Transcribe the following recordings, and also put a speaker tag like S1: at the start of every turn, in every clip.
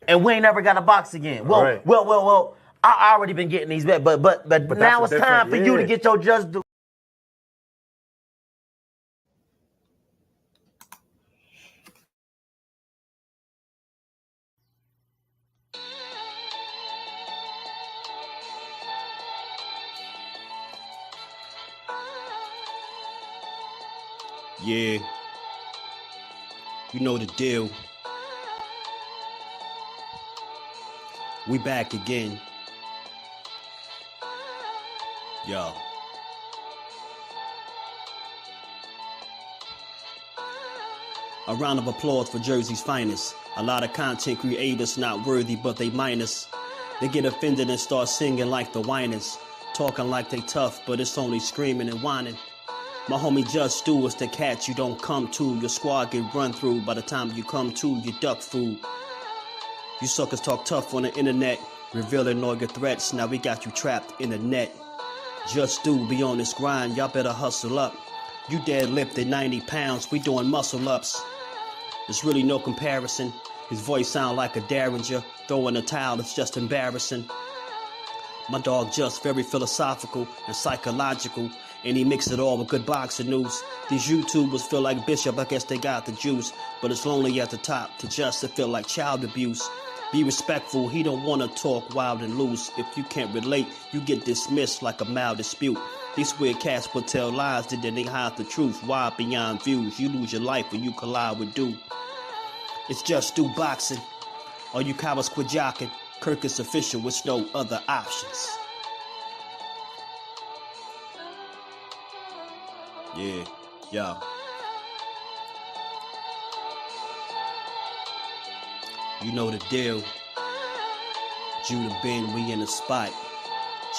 S1: and we ain't never got a box again. Well. I already been getting these bets, but now it's time for you to get your just due.
S2: Yeah, you know the deal. We back again. Yo. A round of applause for Jersey's finest. A lot of content creators not worthy, but they minus. They get offended and start singing like the whiners. Talking like they tough, but it's only screaming and whining. My homie Just Stu is the cat you don't come to. Your squad get run through. By the time you come to, you duck food. You suckers talk tough on the internet, revealing all your threats. Now we got you trapped in the net. Just Stu be on this grind, y'all better hustle up. You deadlifted 90 pounds, we doing muscle ups. There's really no comparison. His voice sound like a derringer. Throwing a towel, it's just embarrassing. My dog Just very philosophical and psychological, and he mixed it all with good boxing news. These YouTubers feel like Bishop, I guess they got the juice, but it's lonely at the top to Just to feel like child abuse. Be respectful, he don't wanna talk wild and loose. If you can't relate, you get dismissed like a mild dispute. These weird cats will tell lies, then they hide the truth. Why beyond views? You lose your life when you collide with dude. It's Just Do Boxing. All you cowards quit jocking. Kirk is official with no other options. Yeah, yo. You know the deal. Judah Ben, we in the spot.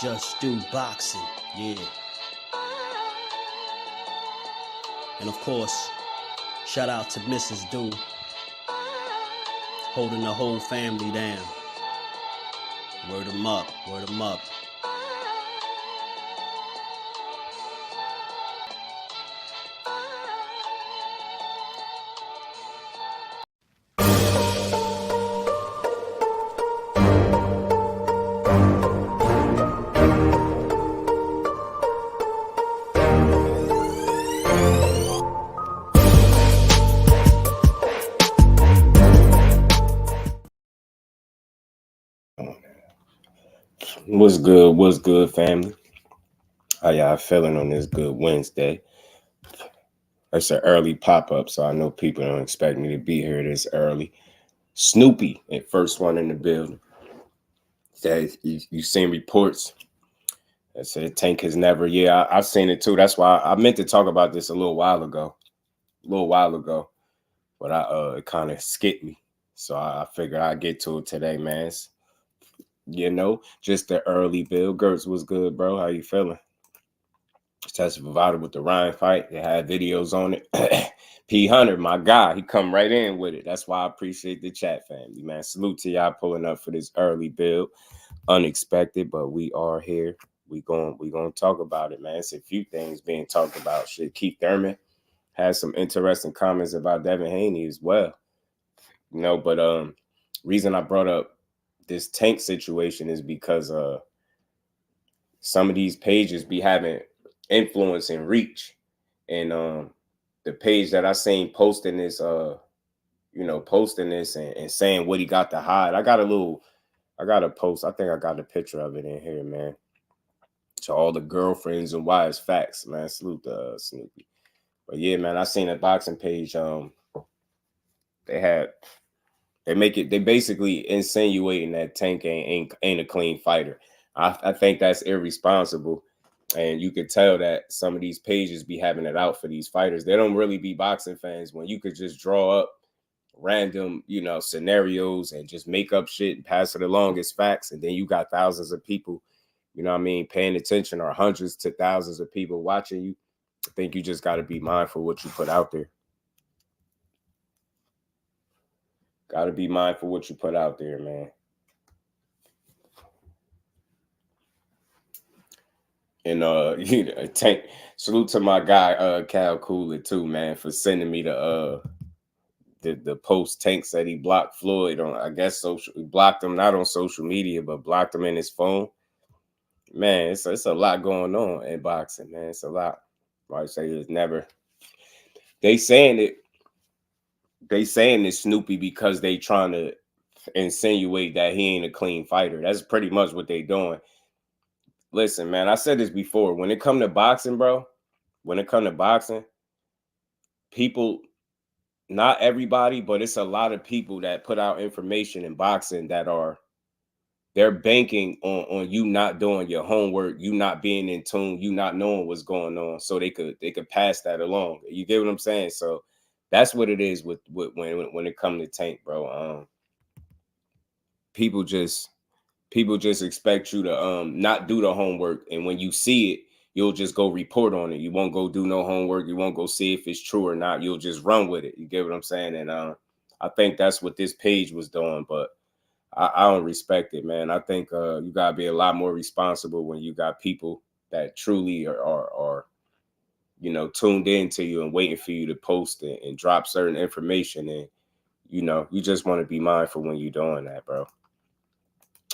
S2: Just Do Boxing, yeah. And of course, shout out to Mrs. Do, holding the whole family down. Word 'em up, word 'em up.
S3: What's good, family? How y'all feeling on this good Wednesday? It's an early pop-up, so I know people don't expect me to be here this early. Snoopy, first one in the building. Says you seen reports that said Tank has never. Yeah, I've seen it too. That's why I meant to talk about this a little while ago, but it kind of skipped me. So I figured I'd get to it today, man. You know, just the early build. Gertz was good, bro. How you feeling? Tested for VADA with the Ryan fight. They had videos on it. P Hunter, my guy, he come right in with it. That's why I appreciate the chat family, man. Salute to y'all pulling up for this early build. Unexpected, but we are here. We gonna talk about it, man. It's a few things being talked about. Shit, Keith Thurman has some interesting comments about Devin Haney as well. You know, but reason I brought up this Tank situation is because some of these pages be having influence and reach, and the page that I seen posting this and saying what he got to hide. I got a post. I think I got a picture of it in here, man. To all the girlfriends and wives facts, man. Salute to Snoopy. But yeah, man, I seen a boxing page. They basically insinuating that Tank ain't a clean fighter. I think that's irresponsible. And you could tell that some of these pages be having it out for these fighters. They don't really be boxing fans when you could just draw up random, scenarios and just make up shit and pass it along as facts. And then you got thousands of people, paying attention, or hundreds to thousands of people watching you. I think you just got to be mindful what you put out there. Got to be mindful what you put out there, man. And Tank, salute to my guy Cal Cooler too, man, for sending me the the post Tank said he blocked Floyd on, I guess, he blocked him not on social media, but blocked him in his phone. Man, it's a lot going on in boxing, man. It's a lot. I say it's never. They saying it's Snoopy because they trying to insinuate that he ain't a clean fighter. That's pretty much what they doing. Listen, man, I said this before. When it come to boxing, bro, people, not everybody, but it's a lot of people that put out information in boxing that they're banking on you not doing your homework, you not being in tune, you not knowing what's going on, so they could pass that along. You get what I'm saying? So that's what it is with when it comes to Tank, bro. People just expect you to not do the homework, and when you see it, you'll just go report on it. You won't go do no homework. You won't go see if it's true or not. You'll just run with it. You get what I'm saying? And I think that's what this page was doing, but I don't respect it, man. I think you gotta be a lot more responsible when you got people that truly are tuned in to you and waiting for you to post it and drop certain information. And you just want to be mindful when you're doing that, bro.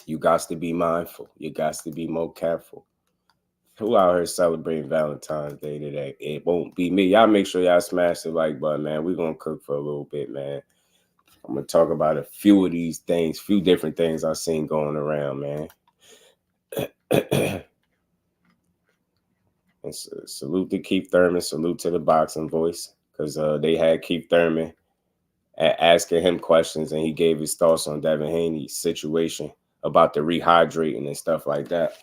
S3: You got to be mindful. You got to be more careful. Who out here celebrating Valentine's Day today? It won't be me. Y'all make sure y'all smash the like button, man. We're gonna cook for a little bit, man. I'm going to talk about a few of these things, few different things I've seen going around, man. And salute to Keith Thurman. Salute to the boxing voice, because they had Keith Thurman asking him questions, and he gave his thoughts on Devin Haney's situation about the rehydrating and stuff like that.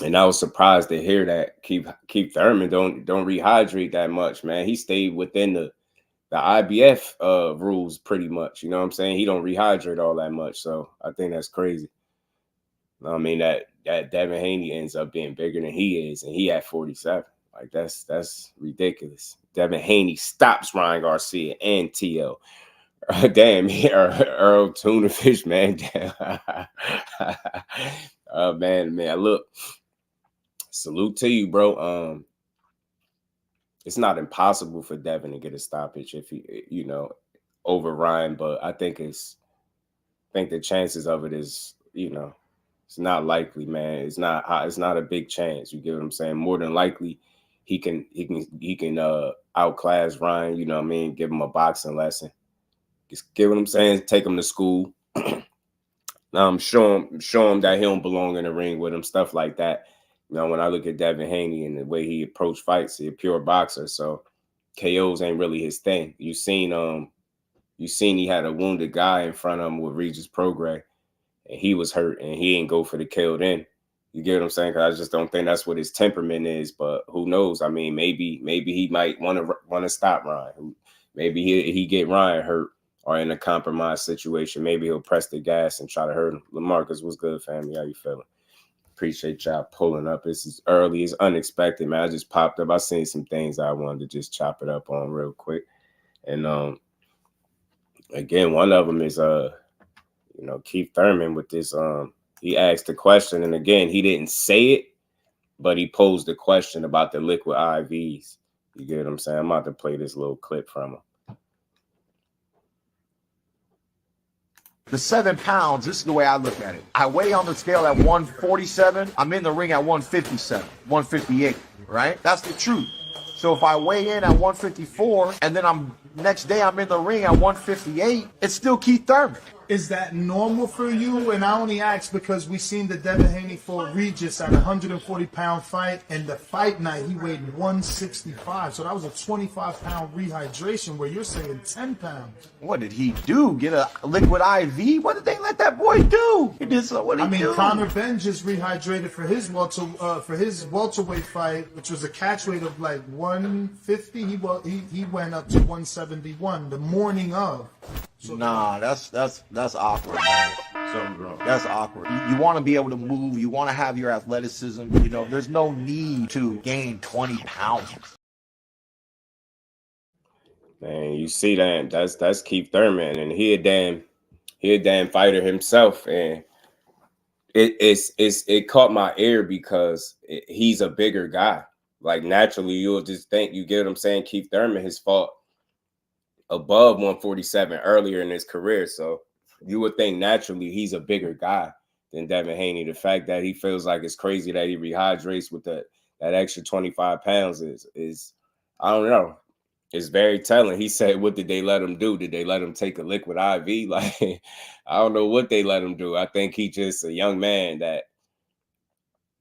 S3: And I was surprised to hear that Keith Thurman don't rehydrate that much, man. He stayed within the IBF rules pretty much. You know what I'm saying? He don't rehydrate all that much. So I think that's crazy. I mean, that Devin Haney ends up being bigger than he is, and he at 47. Like, that's ridiculous. Devin Haney stops Ryan Garcia and TL. Damn, Earl Tuna Fish, man. Man, look. Salute to you, bro. It's not impossible for Devin to get a stoppage if he, over Ryan, but I think the chances of it is, it's not likely, man. It's not a big chance. You get what I'm saying? More than likely, he can outclass Ryan. You know what I mean? Give him a boxing lesson. Just get what I'm saying? Take him to school. Show him that he don't belong in the ring with him. Stuff like that. When I look at Devin Haney and the way he approached fights, he's a pure boxer. So KOs ain't really his thing. You seen he had a wounded guy in front of him with Regis Prograis, and he was hurt, and he didn't go for the kill then. You get what I'm saying? Because I just don't think that's what his temperament is. But who knows? I mean, maybe he might want to stop Ryan. Maybe he get Ryan hurt or in a compromised situation. Maybe he'll press the gas and try to hurt him. LaMarcus, what's good, family? How you feeling? Appreciate y'all pulling up. This is early. It's unexpected, man. I just popped up. I seen some things I wanted to just chop it up on real quick. And again, one of them is Keith Thurman with this. He asked the question, and again, he didn't say it, but he posed the question about the liquid IVs. You get what I'm saying? I'm about to play this little clip from him.
S4: The 7 pounds, this is the way I look at it. I weigh on the scale at 147. I'm in the ring at 157, 158, right? That's the truth. So if I weigh in at 154 and then next day I'm in the ring at 158, it's still Keith Thurman.
S5: Is that normal for you? And I only ask because we seen the Devin Haney for Regis at a 140-pound fight, and the fight night he weighed 165. So that was a 25-pound rehydration where you're saying 10 pounds.
S4: What did he do? Get a liquid IV? What did they let that boy do? He did so. What did he do?
S5: Conor Ben just rehydrated for his welterweight fight, which was a catch weight of like 150. He went up to 171 the morning of.
S4: So nah, that's awkward, man. Something's wrong. That's awkward. You want to be able to move. You want to have your athleticism. There's no need to gain 20 pounds.
S3: Man, you see that? That's Keith Thurman, and he a damn fighter himself, and it caught my ear because he's a bigger guy. Like naturally, you'll just think, you get what I'm saying? Keith Thurman, his fault. above 147 earlier in his career. So you would think naturally he's a bigger guy than Devin Haney. The fact that he feels like it's crazy that he rehydrates with that extra 25 pounds is I don't know. It's very telling. He said, what did they let him do? Did they let him take a liquid IV? Like, I don't know what they let him do. I think he just a young man that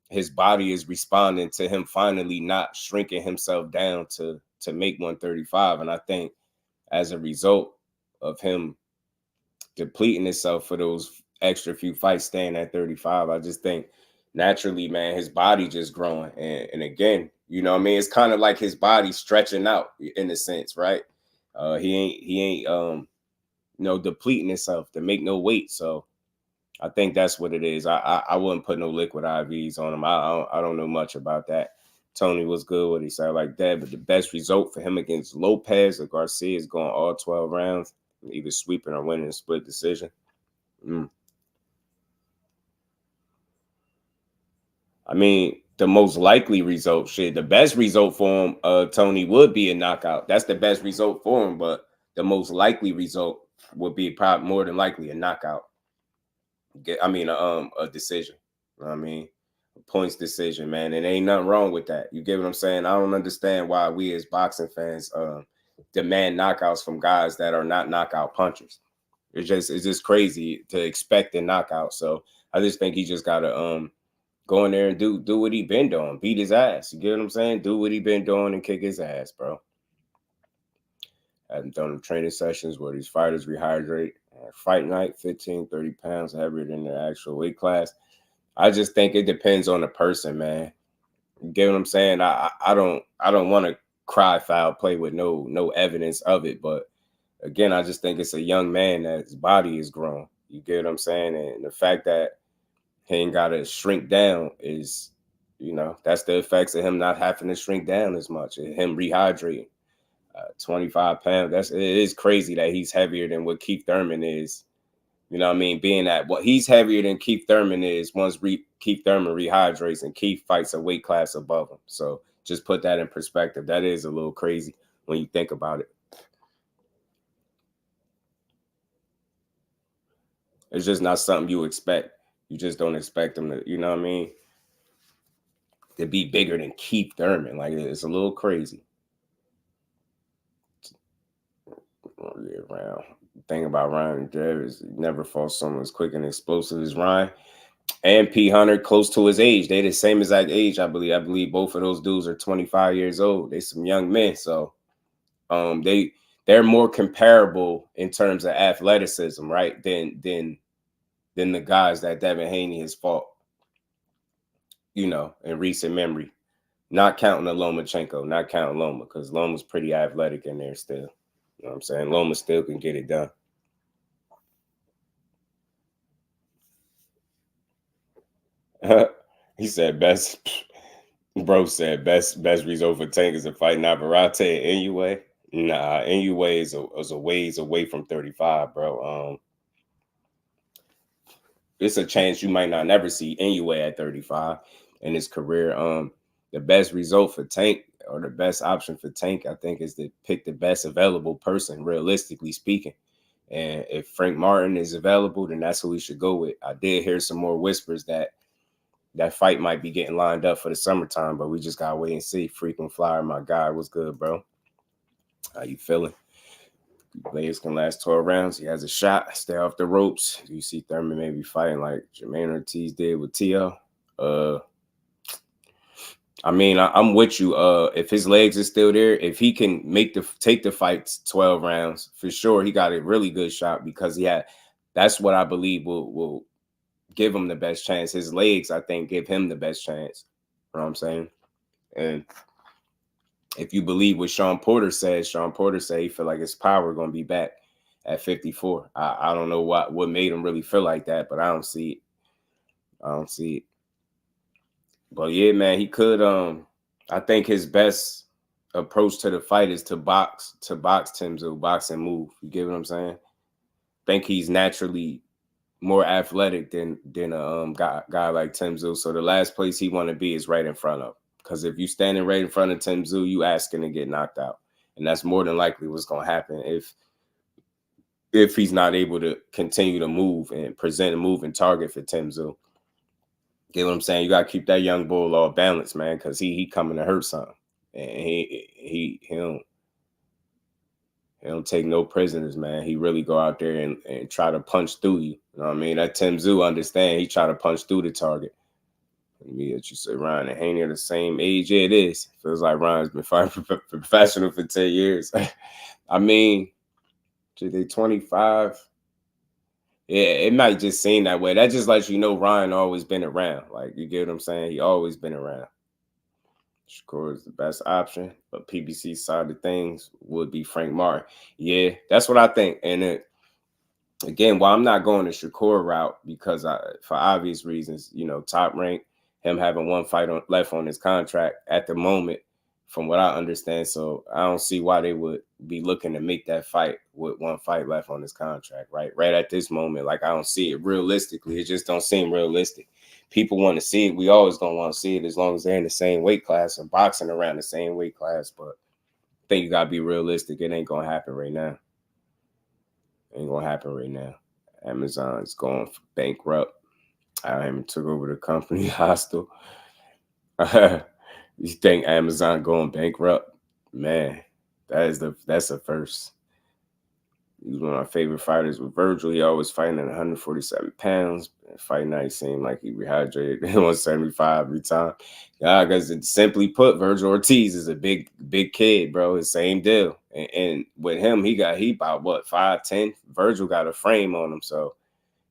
S3: his body is responding to him finally not shrinking himself down to make 135. And I think as a result of him depleting himself for those extra few fights staying at 35, I just think naturally, man, his body just growing. And again, you know what I mean? It's kind of like his body stretching out in a sense, right? He ain't depleting himself to make no weight. So I think that's what it is. I wouldn't put no liquid IVs on him. I don't know much about that. Tony was good what he said like that, but the best result for him against Lopez or Garcia is going all 12 rounds, either sweeping or winning a split decision. I mean, the most likely result, the best result for him, Tony, would be a knockout. That's the best result for him, but the most likely result would be probably more than likely a knockout. A decision. You know what I mean? Points decision, man. And ain't nothing wrong with that. You get what I'm saying? I don't understand why we as boxing fans demand knockouts from guys that are not knockout punchers. It's just crazy to expect a knockout. So I just think he just gotta go in there and do what he been doing, beat his ass. You get what I'm saying? Do what he been doing and kick his ass, bro. Hadn't done training sessions where these fighters rehydrate. Fight night, 15, 30 pounds heavier than their actual weight class. I just think it depends on the person, man. You get what I'm saying? I don't want to cry foul play with no evidence of it, but again, I just think it's a young man that his body is grown. You get what I'm saying? And the fact that he ain't got to shrink down is, that's the effects of him not having to shrink down as much, him rehydrating. 25 pounds. It is crazy that he's heavier than what Keith Thurman is. You know what I mean? Being that he's heavier than Keith Thurman is once Keith Thurman rehydrates and Keith fights a weight class above him. So just put that in perspective. That is a little crazy when you think about it. It's just not something you expect. You just don't expect him to, you know what I mean, to be bigger than Keith Thurman. Like, it's a little crazy. Around. The thing about Ryan and Dev is he never fought someone as quick and explosive as Ryan. And P. Hunter, close to his age. They the same exact age, I believe. I believe both of those dudes are 25 years old. They some young men. So they're more comparable in terms of athleticism, right? Than the guys that Devin Haney has fought, in recent memory. Not counting Lomachenko, not counting Loma, because Loma's pretty athletic in there still. You know what I'm saying? Loma still can get it done. He said best result for Tank is a fight Navarrete and Inoue. Nah, Inoue is a ways away from 35, bro. It's a chance you might not never see Inoue at 35 in his career. The best result for Tank, or the best option for Tank, I think, is to pick the best available person, realistically speaking. And if Frank Martin is available, then that's who we should go with. I did hear some more whispers that fight might be getting lined up for the summertime, but we just gotta wait and see. Frequent Flyer, my guy, what's good, bro? How you feeling? Blades can last 12 rounds. He has a shot. Stay off the ropes. Do you see Thurman maybe fighting like Jermaine Ortiz did with Tio? I mean, I'm with you. If his legs are still there, if he can take the fights 12 rounds, for sure, he got a really good shot, because that's what I believe will give him the best chance. His legs, I think, give him the best chance. You know what I'm saying? And if you believe what Sean Porter said he feel like his power going to be back at 54. I don't know what made him really feel like that, but I don't see it. But yeah, man, he could. I think his best approach to the fight is to box Tim Tszyu, box and move. You get what I'm saying? I think he's naturally more athletic than a guy like Tim Tszyu. So the last place he want to be is right in front of. Because if you standing right in front of Tim Tszyu, you asking to get knocked out. And that's more than likely what's going to happen if he's not able to continue to move and present a moving target for Tim Tszyu. Get what I'm saying? You got to keep that young bull all balanced, man, because he coming to hurt something. And he don't take no prisoners, man. He really go out there and try to punch through you. You know what I mean? That Tim Tszyu understand. He try to punch through the target. Me that you say Ryan and Haney are the same age. Yeah, it is. Feels like Ryan's been fighting professional for 10 years. I mean, they 25. Yeah, it might just seem that way. That just lets you know Ryan always been around. Like, you get what I'm saying? He always been around. Shakur is the best option, but PBC side of things would be Frank Martin. Yeah, that's what I think. And again, while I'm not going the Shakur route, because for obvious reasons, you know, top rank, him having one fight left on his contract at the moment, from what I understand. So I don't see why they would be looking to make that fight with one fight left on his contract, right at this moment. Like, I don't see it realistically. It just don't seem realistic. People want to see it. We always gonna want to see it as long as they're in the same weight class and boxing around the same weight class. But I think you gotta be realistic. It ain't gonna happen right now. Ain't gonna happen right now. Amazon's going bankrupt. I haven't took over the company hostile. You think Amazon going bankrupt? Man, that's a first. He's one of my favorite fighters with Virgil. He always fighting at 147 pounds. Fight night seemed like he rehydrated 175 every time. Yeah, because simply put, Virgil Ortiz is a big kid, bro. It's same deal. And with him, he about what, 5'10"? Virgil got a frame on him, so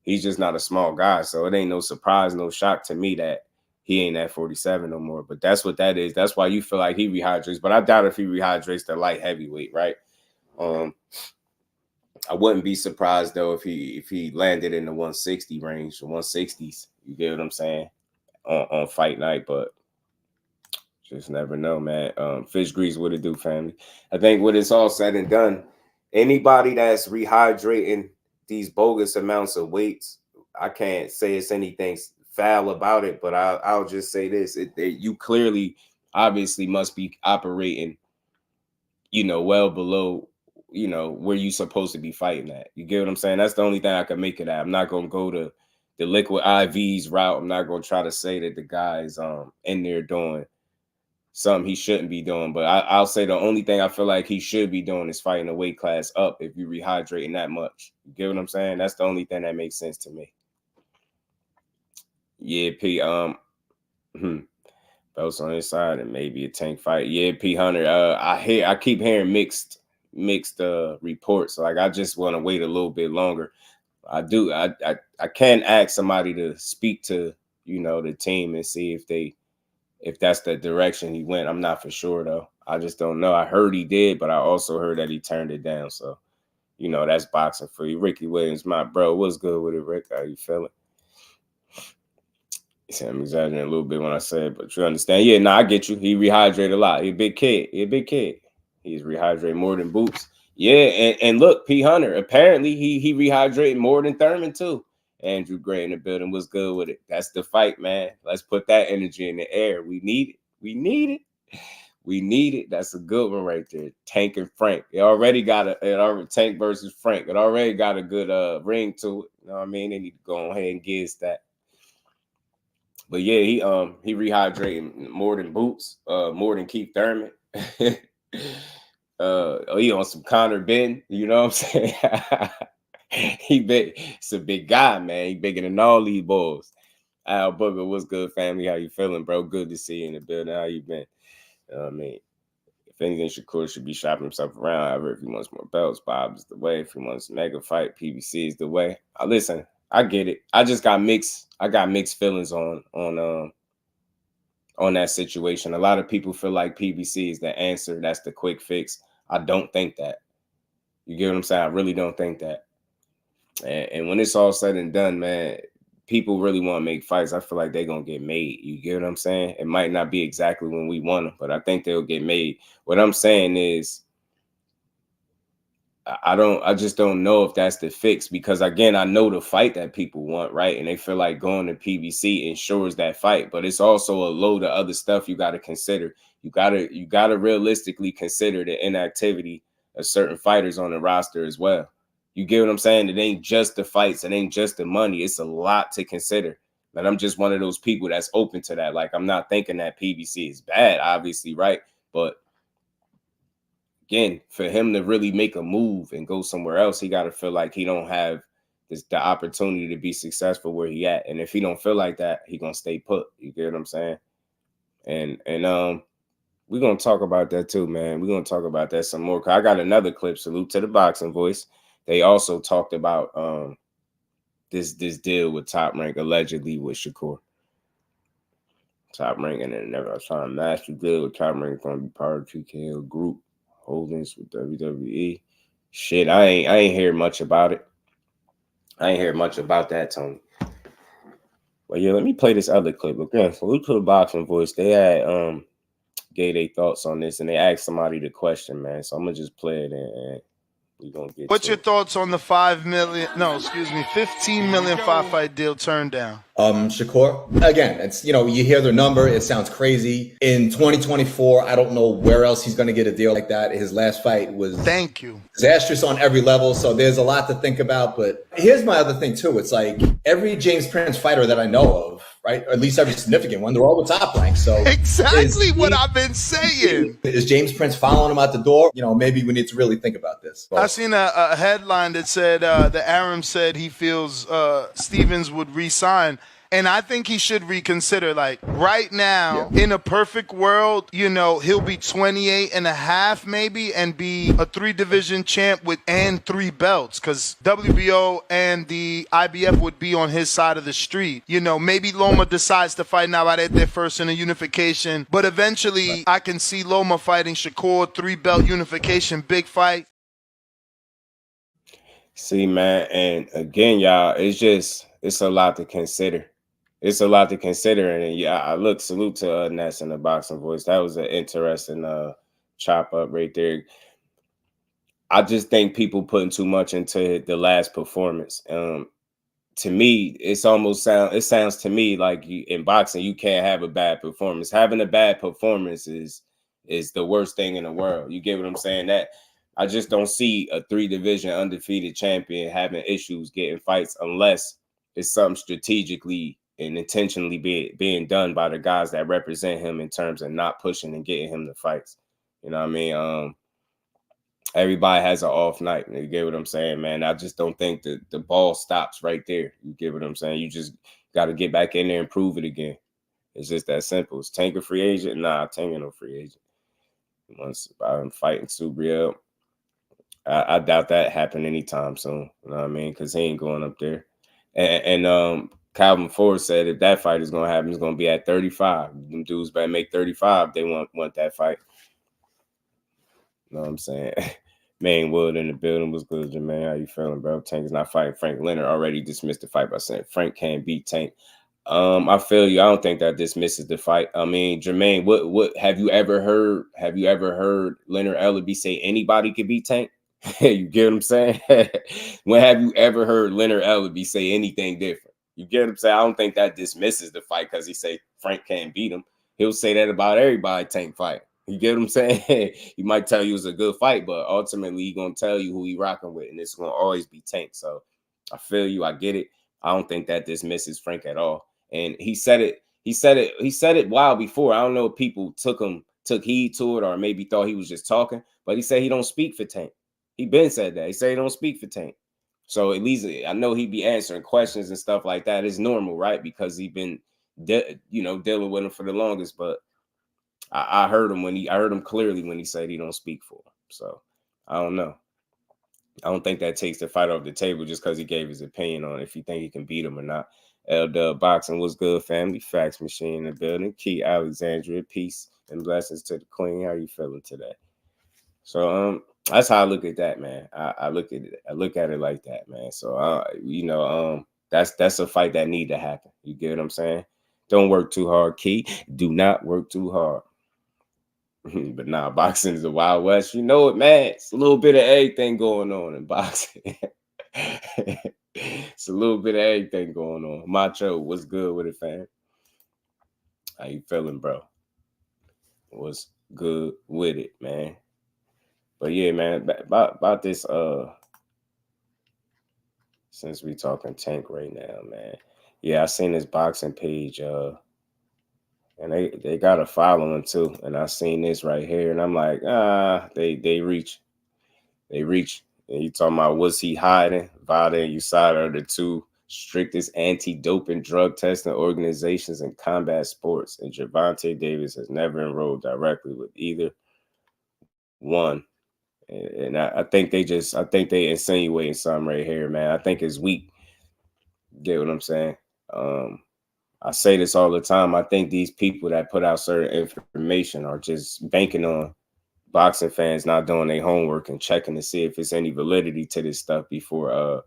S3: he's just not a small guy. So it ain't no surprise, no shock to me that he ain't at 47 no more. But that's what that is. That's why you feel like he rehydrates. But I doubt if he rehydrates the light heavyweight, right? I wouldn't be surprised though if he landed in the 160 range, the 160s. You get what I'm saying? On fight night, but just never know, man. Fish grease, what it do, family? I think when it's all said and done, anybody that's rehydrating these bogus amounts of weights, I can't say it's anything foul about it, but I'll just say this: you clearly, obviously, must be operating, you know, well below, you know, where you supposed to be fighting at. You get what I'm saying? That's the only thing I can make it at. I'm not gonna go to the liquid IVs route. I'm not gonna try to say that the guy's in there doing something he shouldn't be doing. But I'll say the only thing I feel like he should be doing is fighting a weight class up if you're rehydrating that much. You get what I'm saying? That's the only thing that makes sense to me. Yeah, P. Belts on his side and maybe a tank fight. Yeah, P. Hunter. I keep hearing mixed reports. Like, I just want to wait a little bit longer. I can ask somebody to speak to, you know, the team and see if that's the direction he went. I'm not for sure though. I just don't know. I heard he did, but I also heard that he turned it down. So, you know, that's boxing for you. Ricky Williams, my bro, what's good with it, Rick? How you feeling? I'm exaggerating a little bit when I say it, but you understand. Yeah, no, I get you. He rehydrated a lot. He's a big kid. He's rehydrated more than Boots. Yeah, and look, P. Hunter, apparently he rehydrated more than Thurman too. Andrew Gray in the building was good with it. That's the fight, man. Let's put that energy in the air. We need it. That's a good one right there. Tank and Frank. It already got Tank versus Frank. It already got a good ring to it. You know what I mean? They need to go ahead and get that. But yeah, he rehydrating more than Boots, more than Keith Thurman. He on some Connor Ben, you know what I'm saying? He big. It's a big guy, man. He bigger than all these boys. Al Booger, what's good, family? How you feeling, bro? Good to see you in the building. How you been? I mean, if anything, Shakur should be shopping himself around. However, if he wants more belts, Bob is the way. If he wants a mega fight, PBC is the way. Listen, I get it. I just got mixed. I got mixed feelings on that situation. A lot of people feel like PBC is the answer. That's the quick fix. I don't think that. You get what I'm saying? I really don't think that. And when it's all said and done, man, people really want to make fights. I feel like they're going to get made. You get what I'm saying? It might not be exactly when we want them, but I think they'll get made. What I'm saying is, I just don't know if that's the fix, because again, I know the fight that people want, right? And they feel like going to PBC ensures that fight, but it's also a load of other stuff you got to consider. you gotta realistically consider the inactivity of certain fighters on the roster as well. You get what I'm saying? It ain't just the fights, it ain't just the money. It's a lot to consider. And I'm just one of those people that's open to that. Like, I'm not thinking that PBC is bad, obviously, right? But again, for him to really make a move and go somewhere else, he got to feel like he don't have the opportunity to be successful where he at. And if he don't feel like that, he gonna stay put. You get what I'm saying? And we're gonna talk about that too, man. We're gonna talk about that some more. I got another clip. Salute to the Boxing Voice. They also talked about this deal with Top Rank allegedly with Shakur. Top Rank and then never signed a master deal with Top Rank, gonna be part of TKO Group Holdings with WWE. Shit, I ain't hear much about it. I ain't hear much about that, Tony. Well, yeah, let me play this other clip. Again, salute to the Boxing Voice. They had gave their thoughts on this, and they asked somebody the question, man. So I'm gonna just play it, and we're gonna get.
S5: What's your thoughts on the 15 million fight deal turned down?
S6: Shakur, again, it's, you know, you hear their number, it sounds crazy. In 2024, I don't know where else he's going to get a deal like that. His last fight was disastrous on every level, so there's a lot to think about. But here's my other thing too. It's like every James Prince fighter that I know of, right, or at least every significant one, they're all with Top Rank. So
S5: exactly what I've been saying.
S6: Is James Prince following him out the door? You know, maybe we need to really think about this.
S5: I seen a headline that said the Aram said he feels Stevens would re-sign. And I think he should reconsider. Like, right now, in a perfect world, you know, he'll be 28 and a half maybe and be a 3-division champ and 3 belts, because WBO and the IBF would be on his side of the street. You know, maybe Loma decides to fight Navarrete first in a unification, but eventually I can see Loma fighting Shakur, 3-belt unification, big fight.
S3: See, man, and again, y'all, it's a lot to consider. It's a lot to consider, and yeah, I salute to Ness and the Boxing Voice. That was an interesting chop up right there. I just think people putting too much into the last performance. To me, it sounds to me like in boxing you can't have a bad performance. Having a bad performance is the worst thing in the world. You get what I'm saying? That I just don't see a 3-division undefeated champion having issues getting fights unless it's something strategically and intentionally being done by the guys that represent him in terms of not pushing and getting him to fights. You know what I mean? Everybody has an off night. You get what I'm saying, man? I just don't think that the ball stops right there. You get what I'm saying? You just got to get back in there and prove it again. It's just that simple. Is Tank a free agent? Nah, Tank ain't no free agent. Once I'm fighting Subriel, I doubt that happen anytime soon. You know what I mean? Because he ain't going up there. And Calvin Ford said if that fight is going to happen, it's going to be at 35. Them dudes better make 35. They want that fight. You know what I'm saying? Main Wood in the building. Was good, Jermaine. How you feeling, bro? Tank is not fighting Frank Leonard. Already dismissed the fight by saying Frank can't beat Tank. I feel you. I don't think that dismisses the fight. I mean, Jermaine, what have you ever heard? Have you ever heard Leonard Ellaby say anybody could beat Tank? You get what I'm saying? When have you ever heard Leonard Ellaby say anything different? You get what I'm saying? I don't think that dismisses the fight because he say Frank can't beat him. He'll say that about everybody Tank fight. You get what I'm saying? He might tell you it's a good fight, but ultimately he's going to tell you who he rocking with, and it's going to always be Tank. So I feel you. I get it. I don't think that dismisses Frank at all. And he said it. He said it a while before. I don't know if people took heed to it or maybe thought he was just talking, but he said he don't speak for Tank. He been said that. He said he don't speak for Tank. So at least I know he be answering questions and stuff like that. It's normal, right? Because he been, dealing with him for the longest. But I heard him clearly when he said he don't speak for him. So I don't know. I don't think that takes the fight off the table just because he gave his opinion on if he think he can beat him or not. LWBoxing was good, family. Fax machine in the building. Key Alexandria, peace and blessings to the queen. How you feeling today? So that's how I look at that, man. I look at it. I look at it like that, man. So that's a fight that need to happen. You get what I'm saying? Don't work too hard, Key. Do not work too hard. But nah, boxing is the Wild West. You know it, man. It's a little bit of everything going on in boxing. It's a little bit of everything going on. Macho, what's good with it, fam? How you feeling, bro? good with it, man. But yeah, man, about this since we talking Tank right now, man. Yeah, I seen this boxing page, and they got a following too. And I seen this right here, and I'm like, they reach. And you talking about was he hiding? VADA and USADA are the two strictest anti-doping drug testing organizations in combat sports, and Gervonta Davis has never enrolled directly with either one. And I think they insinuating something right here, man. I think it's weak. Get what I'm saying? I say this all the time. I think these people that put out certain information are just banking on boxing fans not doing their homework and checking to see if it's any validity to this stuff before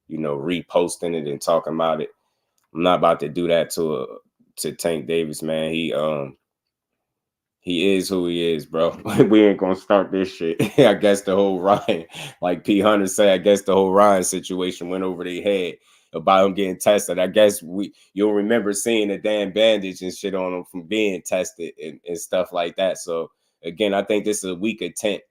S3: reposting it and talking about it. I'm not about to do that to Tank Davis, man. He is who he is, bro. We ain't gonna start this shit. I guess the whole Ryan, like P. Hunter said, I guess the whole Ryan situation went over their head about him getting tested. I guess you'll remember seeing the damn bandage and shit on him from being tested and stuff like that. So again, I think this is a weak attempt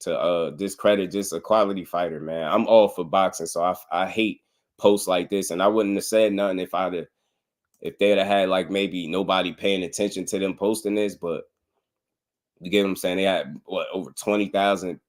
S3: to discredit just a quality fighter, man. I'm all for boxing, so I hate posts like this, and I wouldn't have said nothing if they'd have had like maybe nobody paying attention to them posting this, but you get what I'm saying? They had over 20,000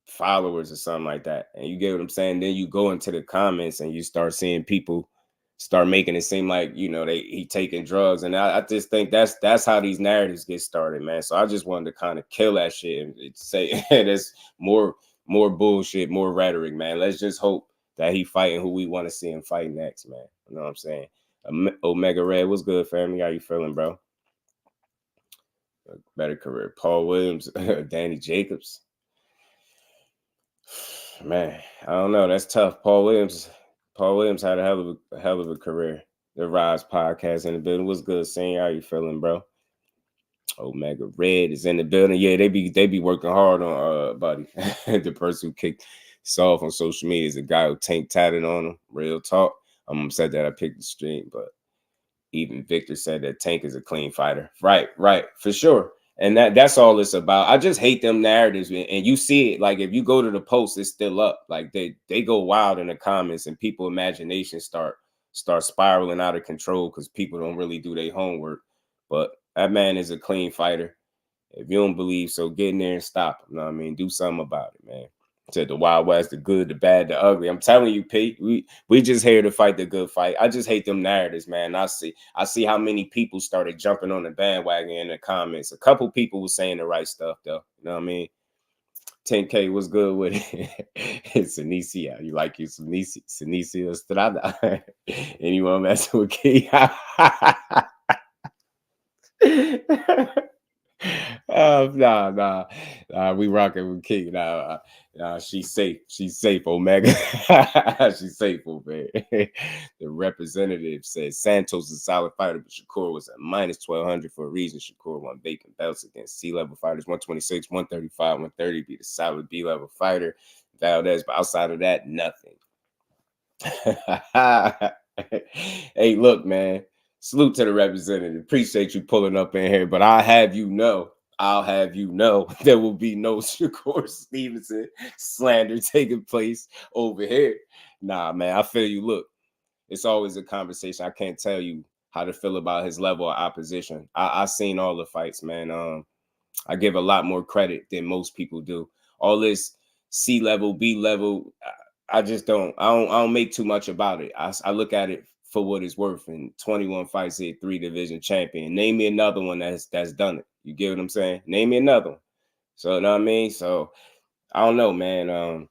S3: followers or something like that. And you get what I'm saying? Then you go into the comments and you start seeing people start making it seem like, he taking drugs. And I just think that's how these narratives get started, man. So I just wanted to kind of kill that shit and say there's more bullshit, more rhetoric, man. Let's just hope that he fighting who we want to see him fight next, man. You know what I'm saying? Omega Red, what's good, family? How you feeling, bro? Better career. Paul Williams, Danny Jacobs. Man, I don't know. That's tough. Paul Williams had a hell of a career. The Rise podcast in the building. What's good, Senior? How you feeling, bro? Omega Red is in the building. Yeah, they be working hard on buddy. The person who kicked Soft on social media is a guy who Tank tatted on him. Real talk. I'm upset that I picked the stream, but even Victor said that Tank is a clean fighter. Right, for sure. And that's all it's about. I just hate them narratives. And you see it, like if you go to the post, it's still up. Like they go wild in the comments and people imagination start spiraling out of control because people don't really do their homework. But that man is a clean fighter. If you don't believe so, get in there and stop him. You know what I mean? Do something about it, man. To the Wild West, the good, the bad, the ugly. I'm telling you, Pete, we just here to fight the good fight. I just hate them narratives, man. I see how many people started jumping on the bandwagon in the comments. A couple people were saying the right stuff, though. You know what I mean? 10K was good with it. It's Sinicia. You like you Sinicia Estrada. Anyone messing with Key? Nah. We rocking with King. Nah, she's safe. She's safe, Omega. She's safe over there. The representative says Santos is a solid fighter, but Shakur was at minus 1,200 for a reason. Shakur won vacant belts against C-level fighters, 126, 135, 130. Be the solid B-level fighter. Valdez, but outside of that, nothing. Hey, look, man. Salute to the representative. Appreciate you pulling up in here, but I'll have you know, there will be no Shakur Stevenson slander taking place over here. Nah, man, I feel you. Look, it's always a conversation. I can't tell you how to feel about his level of opposition. I seen all the fights, man. I give a lot more credit than most people do. All this C level, B level, I just don't. I don't make too much about it. I look at it for what it's worth. In 21 fights, he 3 division champion. Name me another one that's done it. You get what I'm saying? Name me another one. So, you know what I mean? So, I don't know, man.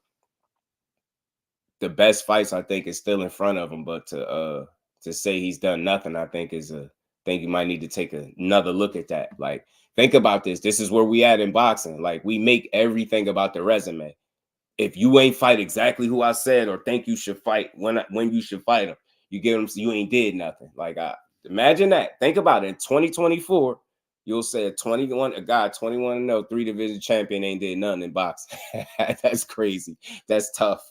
S3: The best fights I think is still in front of him, but to say he's done nothing, I think you might need to take another look at that. Like, think about this. This is where we at in boxing. Like, we make everything about the resume. If you ain't fight exactly who I said or think you should fight when you should fight him, you get him. You ain't did nothing. Like, imagine that. Think about it. In 2024, you'll say a 21-0, 3 division champion ain't did nothing in boxing. That's crazy. That's tough.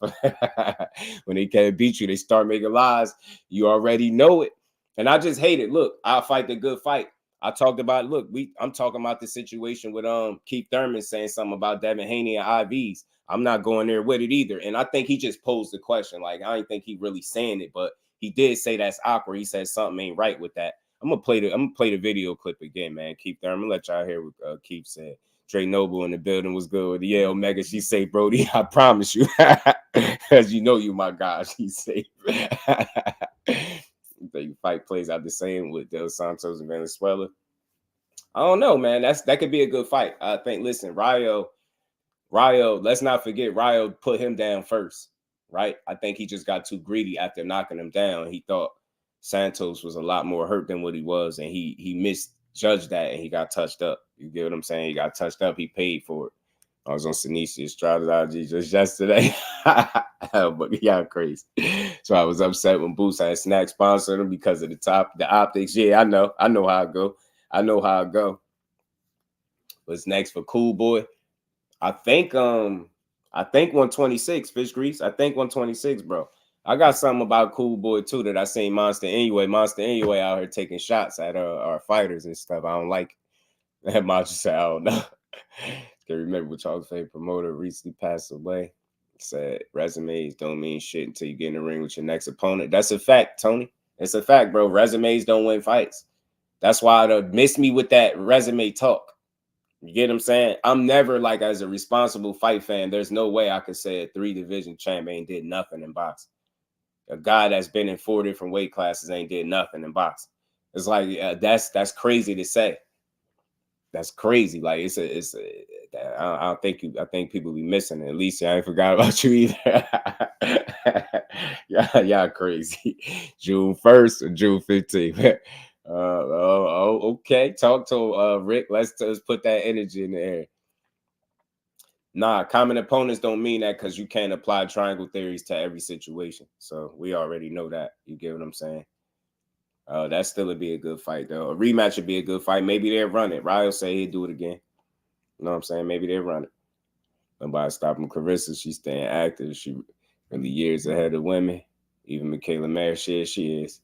S3: When they can't beat you, they start making lies. You already know it. And I just hate it. Look, I'll fight the good fight. I talked about, look, I'm talking about the situation with Keith Thurman saying something about Devin Haney and IVs. I'm not going there with it either. And I think he just posed the question. Like, I don't think he really saying it, but he did say that's awkward. He said something ain't right with that. I'm gonna play the video clip again, man. Keith Thurman, let y'all hear what Keith said. Trey Noble in the building was good with the Omega. She say, Brody, I promise you, as you know, you my guy. She say, the fight plays out the same with Dos Santos and Venezuela. I don't know, man. That could be a good fight. I think. Listen, Rayo. Let's not forget, Rayo put him down first, right? I think he just got too greedy after knocking him down. He thought Santos was a lot more hurt than what he was, and he misjudged that, and he got touched up. You get what I'm saying? He got touched up. He paid for it. I was on Sinisi's strategy just yesterday. But yeah, crazy. So I was upset when Boost had snack sponsored him because of the optics. Yeah, I know how it go. What's next for Cool Boy? I think 126, Fish Grease. I think 126, bro. I got something about Cool Boy too that I seen Monster Inoue out here taking shots at our fighters and stuff. I don't like it. That Macho said, I don't know. Can remember what y'all's favorite promoter recently passed away. Said resumes don't mean shit until you get in the ring with your next opponent. That's a fact, Tony. It's a fact, bro. Resumes don't win fights. That's why they miss me with that resume talk. You get what I'm saying? I'm never, like, as a responsible fight fan, there's no way I could say a 3-division champ ain't did nothing in boxing. A guy that's been in 4 different weight classes ain't did nothing in boxing. It's like that's crazy to say. That's crazy. Like I think people be missing it. At least I ain't forgot about you either. Y'all crazy. June 1st or June 15th. Okay. Talk to Rick. Let's put that energy in the air. Nah, common opponents don't mean that because you can't apply triangle theories to every situation. So we already know that. You get what I'm saying? That still would be a good fight, though. A rematch would be a good fight. Maybe they'll run it. Ryo say he'd do it again. You know what I'm saying? Maybe they'll run it. Nobody stopping Clarissa. She's staying active. She really years ahead of women. Even Michaela Mayer, she is.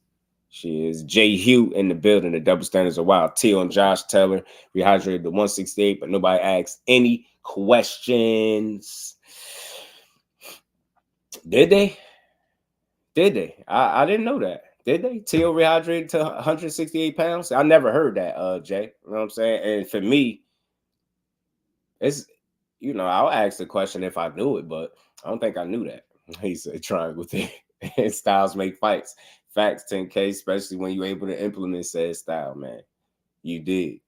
S3: She is. Jay Hugh in the building. The double standards are wild. T on Josh Taylor. Rehydrated to 168, but nobody asked any questions. Did they? I didn't know that. Did they? Teal rehydrated to 168 pounds? I never heard that, Jay. You know what I'm saying? And for me, it's, I'll ask the question if I knew it, but I don't think I knew that. He said triangle thing. Styles make fights. Facts 10K, especially when you're able to implement said style, man. You did.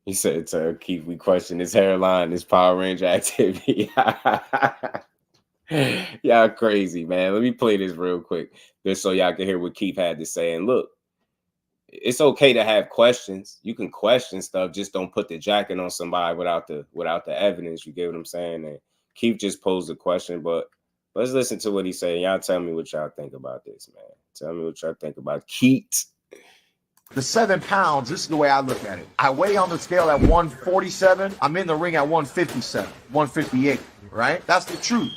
S3: He said to Keith, we question his hairline, his Power Ranger activity. Y'all crazy, man. Let me play this real quick just so y'all can hear what Keith had to say. And look, it's okay to have questions. You can question stuff, just don't put the jacket on somebody without the evidence. You get what I'm saying? And Keith just posed a question, but let's listen to what he's saying. Y'all tell me what y'all think about this, man. Tell me what y'all think about Keith.
S4: The 7 pounds, this is the way I look at it. I weigh on the scale at 147. I'm in the ring at 157, 158, right? That's the truth.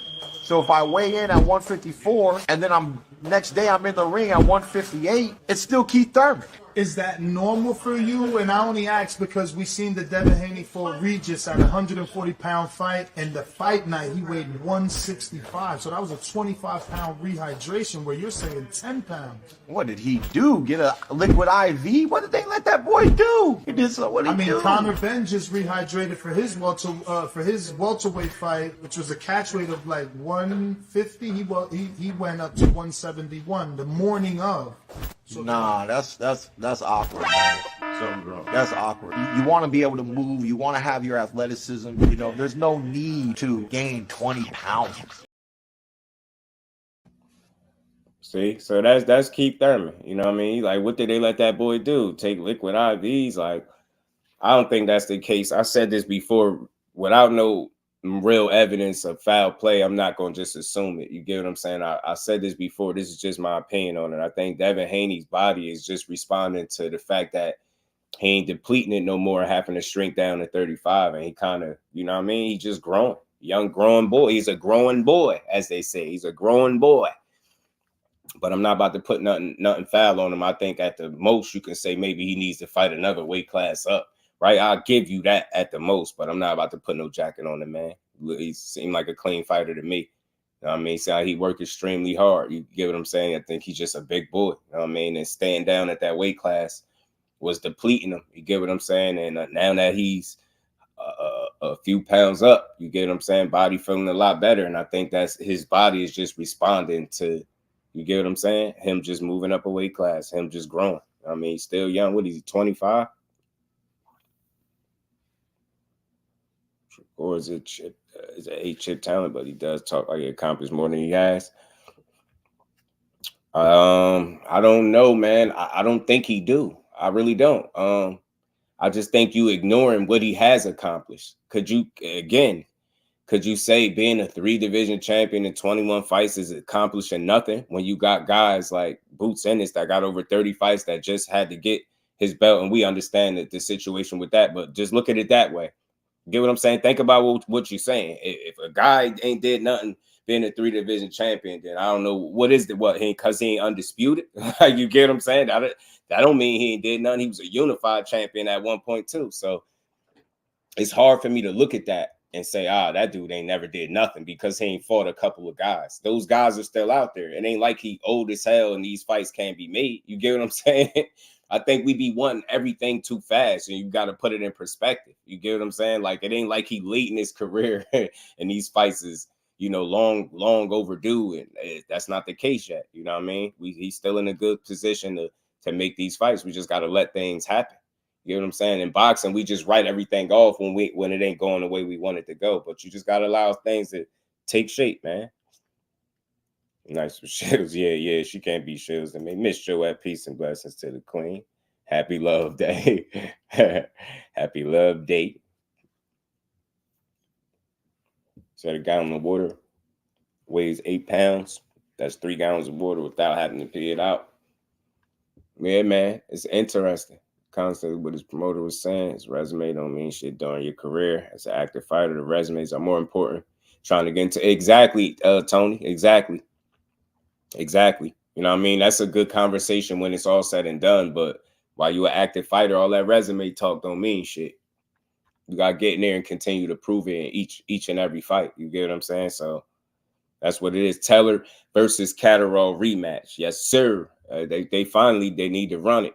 S4: So if I weigh in at 154 and then next day I'm in the ring at 158, it's still Keith Thurman.
S5: Is that normal for you? And I only ask because we seen the Devin Haney for Regis at a 140-pound fight, and the fight night he weighed 165. So that was a 25-pound rehydration where you're saying 10 pounds.
S4: What did he do? Get a liquid IV? What did they let that boy do? He did so. What did he do?
S5: Conor Ben just rehydrated for his welterweight fight, which was a catch weight of like 150. He went up to 171 the morning of. So
S4: nah, that's awkward, man. That's awkward. You want to be able to move. You want to have your athleticism. There's no need to gain 20 pounds.
S3: See, so that's Keith Thurman. You know what I mean? Like, what did they let that boy do? Take liquid IVs? Like, I don't think that's the case. I said this before. Without no real evidence of foul play, I'm not going to just assume it. You get what I'm saying? I said this before. This is just my opinion on it. I think Devin Haney's body is just responding to the fact that he ain't depleting it no more, having to shrink down to 35. And he kind of, you know what I mean? He's just growing. Young growing boy. He's a growing boy, as they say. He's a growing boy. But I'm not about to put nothing foul on him. I think at the most you can say maybe he needs to fight another weight class up, right? I'll give you that at the most, but I'm not about to put no jacket on him, man. He seemed like a clean fighter to me. You know what I mean? See how he worked extremely hard. You get what I'm saying? I think he's just a big boy. You know what I mean? And staying down at that weight class was depleting him. You get what I'm saying? And now that he's a few pounds up, you get what I'm saying? Body feeling a lot better. And I think that's his body is just responding to, you get what I'm saying? Him just moving up a weight class, him just growing. I mean, he's still young. What is he, 25? Or is it chip? Is an 8-chip talent, but he does talk like he accomplished more than he has. I don't know, man. I don't think he do. I really don't. I just think you ignoring what he has accomplished. Could you say being a 3-division champion in 21 fights is accomplishing nothing when you got guys like Boots Ennis that got over 30 fights that just had to get his belt? And we understand that the situation with that, but just look at it that way. Get what I'm saying? Think about what you're saying. If a guy ain't did nothing being a 3-division champion, then I don't know what is because he ain't undisputed. You get what I'm saying? That don't mean he ain't did nothing. He was a unified champion at one point too. So it's hard for me to look at that and say, that dude ain't never did nothing because he ain't fought a couple of guys. Those guys are still out there. It ain't like he old as hell and these fights can't be made. You get what I'm saying? I think we be wanting everything too fast, and you got to put it in perspective. You get what I'm saying? Like, it ain't like he late in his career and these fights is, long overdue, and that's not the case yet. You know what I mean? He's still in a good position to make these fights. We just got to let things happen. You know what I'm saying? In boxing, we just write everything off when it ain't going the way we want it to go. But you just got to allow things to take shape, man. Nice for Shields. Yeah, she can't be Shields. I mean, Miss Joette, peace and blessings to the queen. Happy Love Day. Happy Love Date. Set a gallon of water. Weighs 8 pounds. That's 3 gallons of water without having to pee it out. Yeah, man. It's interesting. Constantly what his promoter was saying. His resume don't mean shit during your career. As an active fighter, the resumes are more important. Trying to get into exactly, Tony. Exactly. You know what I mean? That's a good conversation when it's all said and done. But while you're an active fighter, all that resume talk don't mean shit. You got to get in there and continue to prove it in each and every fight. You get what I'm saying? So that's what it is. Taylor versus Catterall rematch. Yes, sir. They finally need to run it.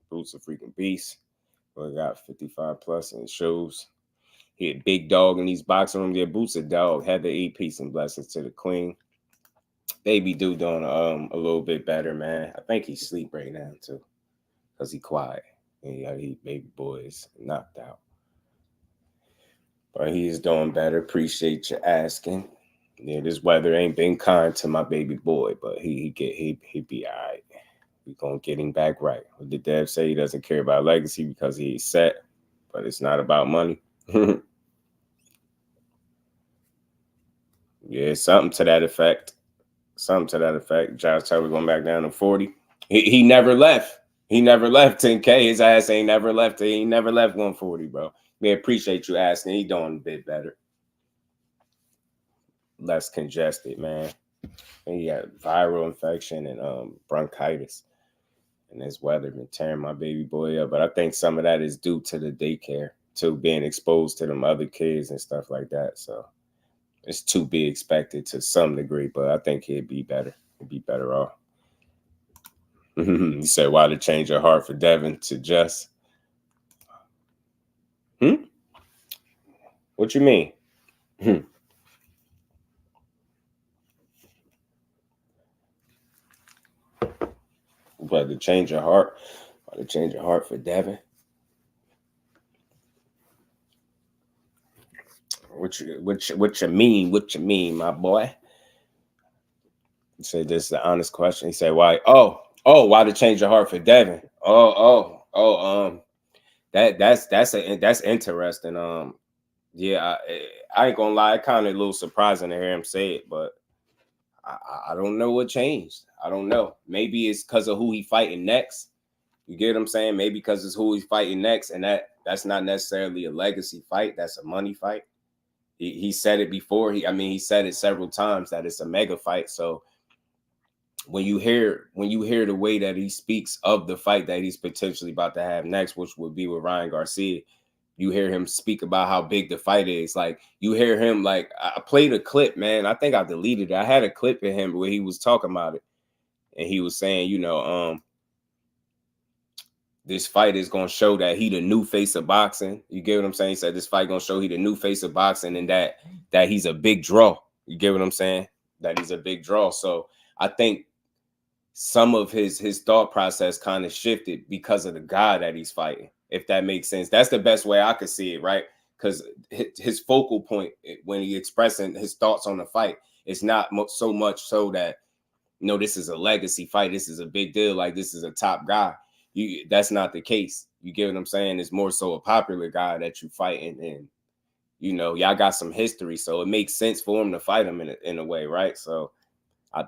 S3: Boots a freaking beast. Well, got 55 plus and it shows. He a big dog in these boxing rooms. Yeah, Boots a dog. Had to eat peace and blessings to the queen. Baby dude doing a little bit better, man. I think he's asleep right now too, cause he quiet. And he baby boy is knocked out, but he is doing better. Appreciate you asking. Yeah, this weather ain't been kind to my baby boy, but he be all right. We gonna get him back right. What did Dev say? He doesn't care about legacy because he's set, but it's not about money. Yeah, something to that effect. Josh Taylor going back down to 40. He never left. He never left 10K. His ass ain't never left. He ain't never left 140, bro. We appreciate you asking. He doing a bit better. Less congested, man. And he got viral infection and bronchitis. And this weather been tearing my baby boy up. But I think some of that is due to the daycare, to being exposed to them other kids and stuff like that. So it's to be expected to some degree, but I think he'd be better. He'd be better off. You said, why the change of heart for Devin to Just? What you mean? But the change of heart? Why the change of heart for Devin? What you mean? What you mean, my boy? He said, this is the honest question. He said, why? Oh, why the change of heart for Devin? That's interesting. Yeah, I ain't gonna lie, it kind of a little surprising to hear him say it, but I don't know what changed. I don't know. Maybe it's because of who he fighting next. You get what I'm saying? Maybe because it's who he's fighting next, and that's not necessarily a legacy fight. That's a money fight. He said it before. He said it several times that it's a mega fight. So when you hear the way that he speaks of the fight that he's potentially about to have next, which would be with Ryan Garcia, you hear him speak about how big the fight is. Like, you hear him, like, I played a clip, man. I think I deleted it. I had a clip of him where he was talking about it. And he was saying, you know, this fight is going to show that he the new face of boxing. You get what I'm saying? He said this fight going to show he the new face of boxing and that he's a big draw. You get what I'm saying? That he's a big draw. So I think some of his thought process kind of shifted because of the guy that he's fighting, if that makes sense. That's the best way I could see it, right? Because his focal point when he's expressing his thoughts on the fight, it's not so much so that, you know, this is a legacy fight. This is a big deal. Like, this is a top guy. That's not the case. You get what I'm saying? It's more so a popular guy that you fighting, and, you know, y'all got some history, so it makes sense for him to fight him in a way, right? So,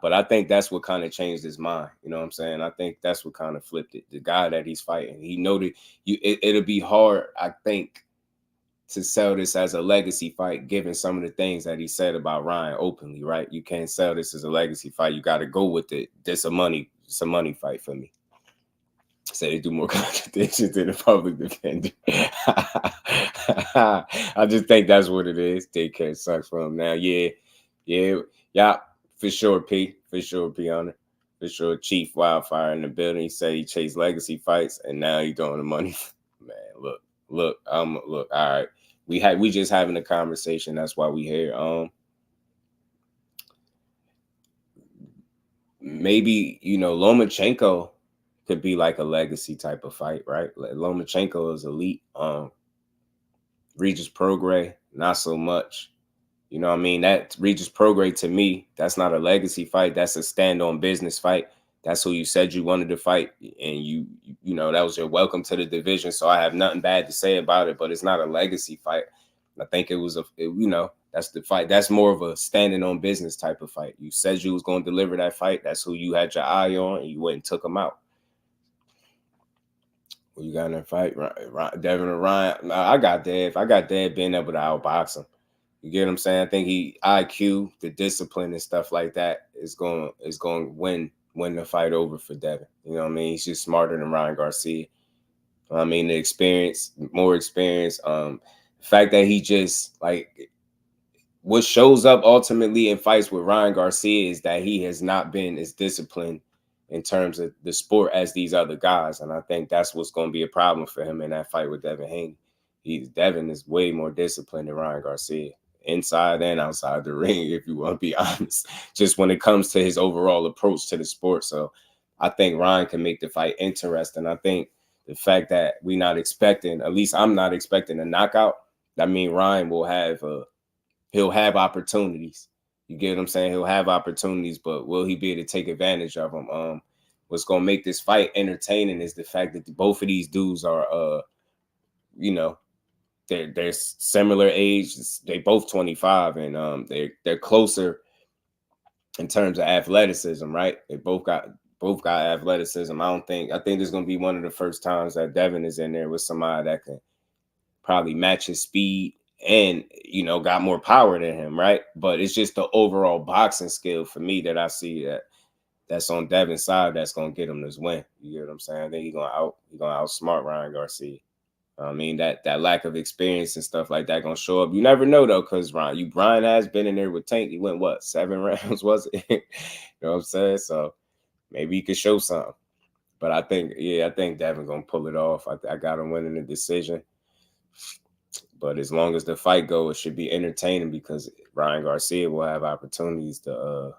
S3: but I think that's what kind of changed his mind. You know what I'm saying? I think that's what kind of flipped it. The guy that he's fighting, he know that it'll be hard, I think, to sell this as a legacy fight, given some of the things that he said about Ryan openly, right? You can't sell this as a legacy fight. You got to go with it. It's a money fight for me. Say they do more contradictions than the public defender. I just think that's what it is. Daycare sucks for him now. Yeah, for sure, P. For sure, P on it. For sure, Chief Wildfire in the building. He said he chased legacy fights, and now he's doing the money. Man, look. All right. We just having a conversation. That's why we here. Maybe, you know, Lomachenko could be like a legacy type of fight, right? Like, Lomachenko is elite. Regis Prograis, not so much. You know what I mean? That Regis Prograis, to me, that's not a legacy fight. That's a stand-on business fight. That's who you said you wanted to fight, and you know, that was your welcome to the division. So I have nothing bad to say about it, but it's not a legacy fight. I think it was you know, that's the fight. That's more of a standing on business type of fight. You said you was going to deliver that fight. That's who you had your eye on, and you went and took him out. Well, you got in that fight, Devin or Ryan? I got Dev. Being able to outbox him. You get what I'm saying? I think IQ, the discipline and stuff like that is going to win the fight over for Devin. You know what I mean? He's just smarter than Ryan Garcia. I mean, the experience, more experience. The fact that he just, like, what shows up ultimately in fights with Ryan Garcia is that he has not been as disciplined in terms of the sport as these other guys. And I think that's what's going to be a problem for him in that fight with Devin Haney. Devin is way more disciplined than Ryan Garcia, inside and outside the ring, if you want to be honest, just when it comes to his overall approach to the sport. So I think Ryan can make the fight interesting. I think the fact that we're not expecting, at least I'm not expecting a knockout, I mean, Ryan will he'll have opportunities. You get what I'm saying? He'll have opportunities, but will he be able to take advantage of them? What's going to make this fight entertaining is the fact that both of these dudes are, you know, they're similar age. They both 25, and they're closer in terms of athleticism, right? They both got athleticism. I think this is going to be one of the first times that Devin is in there with somebody that can probably match his speed and, you know, got more power than him, right? But it's just the overall boxing skill for me that I see that's on Devin's side that's gonna get him this win. You get what I'm saying? I think he's gonna outsmart Ryan Garcia. I mean, that lack of experience and stuff like that gonna show up. You never know though, because Ryan has been in there with Tank. He went what, 7 rounds, was it? You know what I'm saying? So maybe he could show something. But I think Devin gonna pull it off. I got him winning the decision. But as long as the fight goes, it should be entertaining because Ryan Garcia will have opportunities to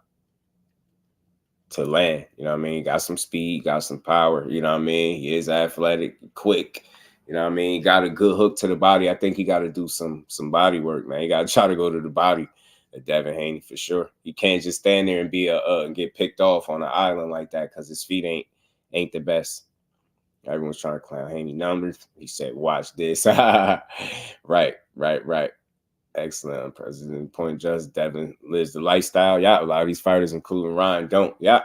S3: land. You know what I mean? Got some speed, got some power. You know what I mean? He is athletic, quick. You know what I mean? Got a good hook to the body. I think he got to do some body work, man. He got to try to go to the body of Devin Haney for sure. He can't just stand there and be and get picked off on an island like that because his feet ain't the best. Everyone's trying to clown Haney numbers. He said, watch this. Right. Excellent. President Point Just Devin lives the lifestyle. Yeah, a lot of these fighters, including Ryan, don't. Yeah.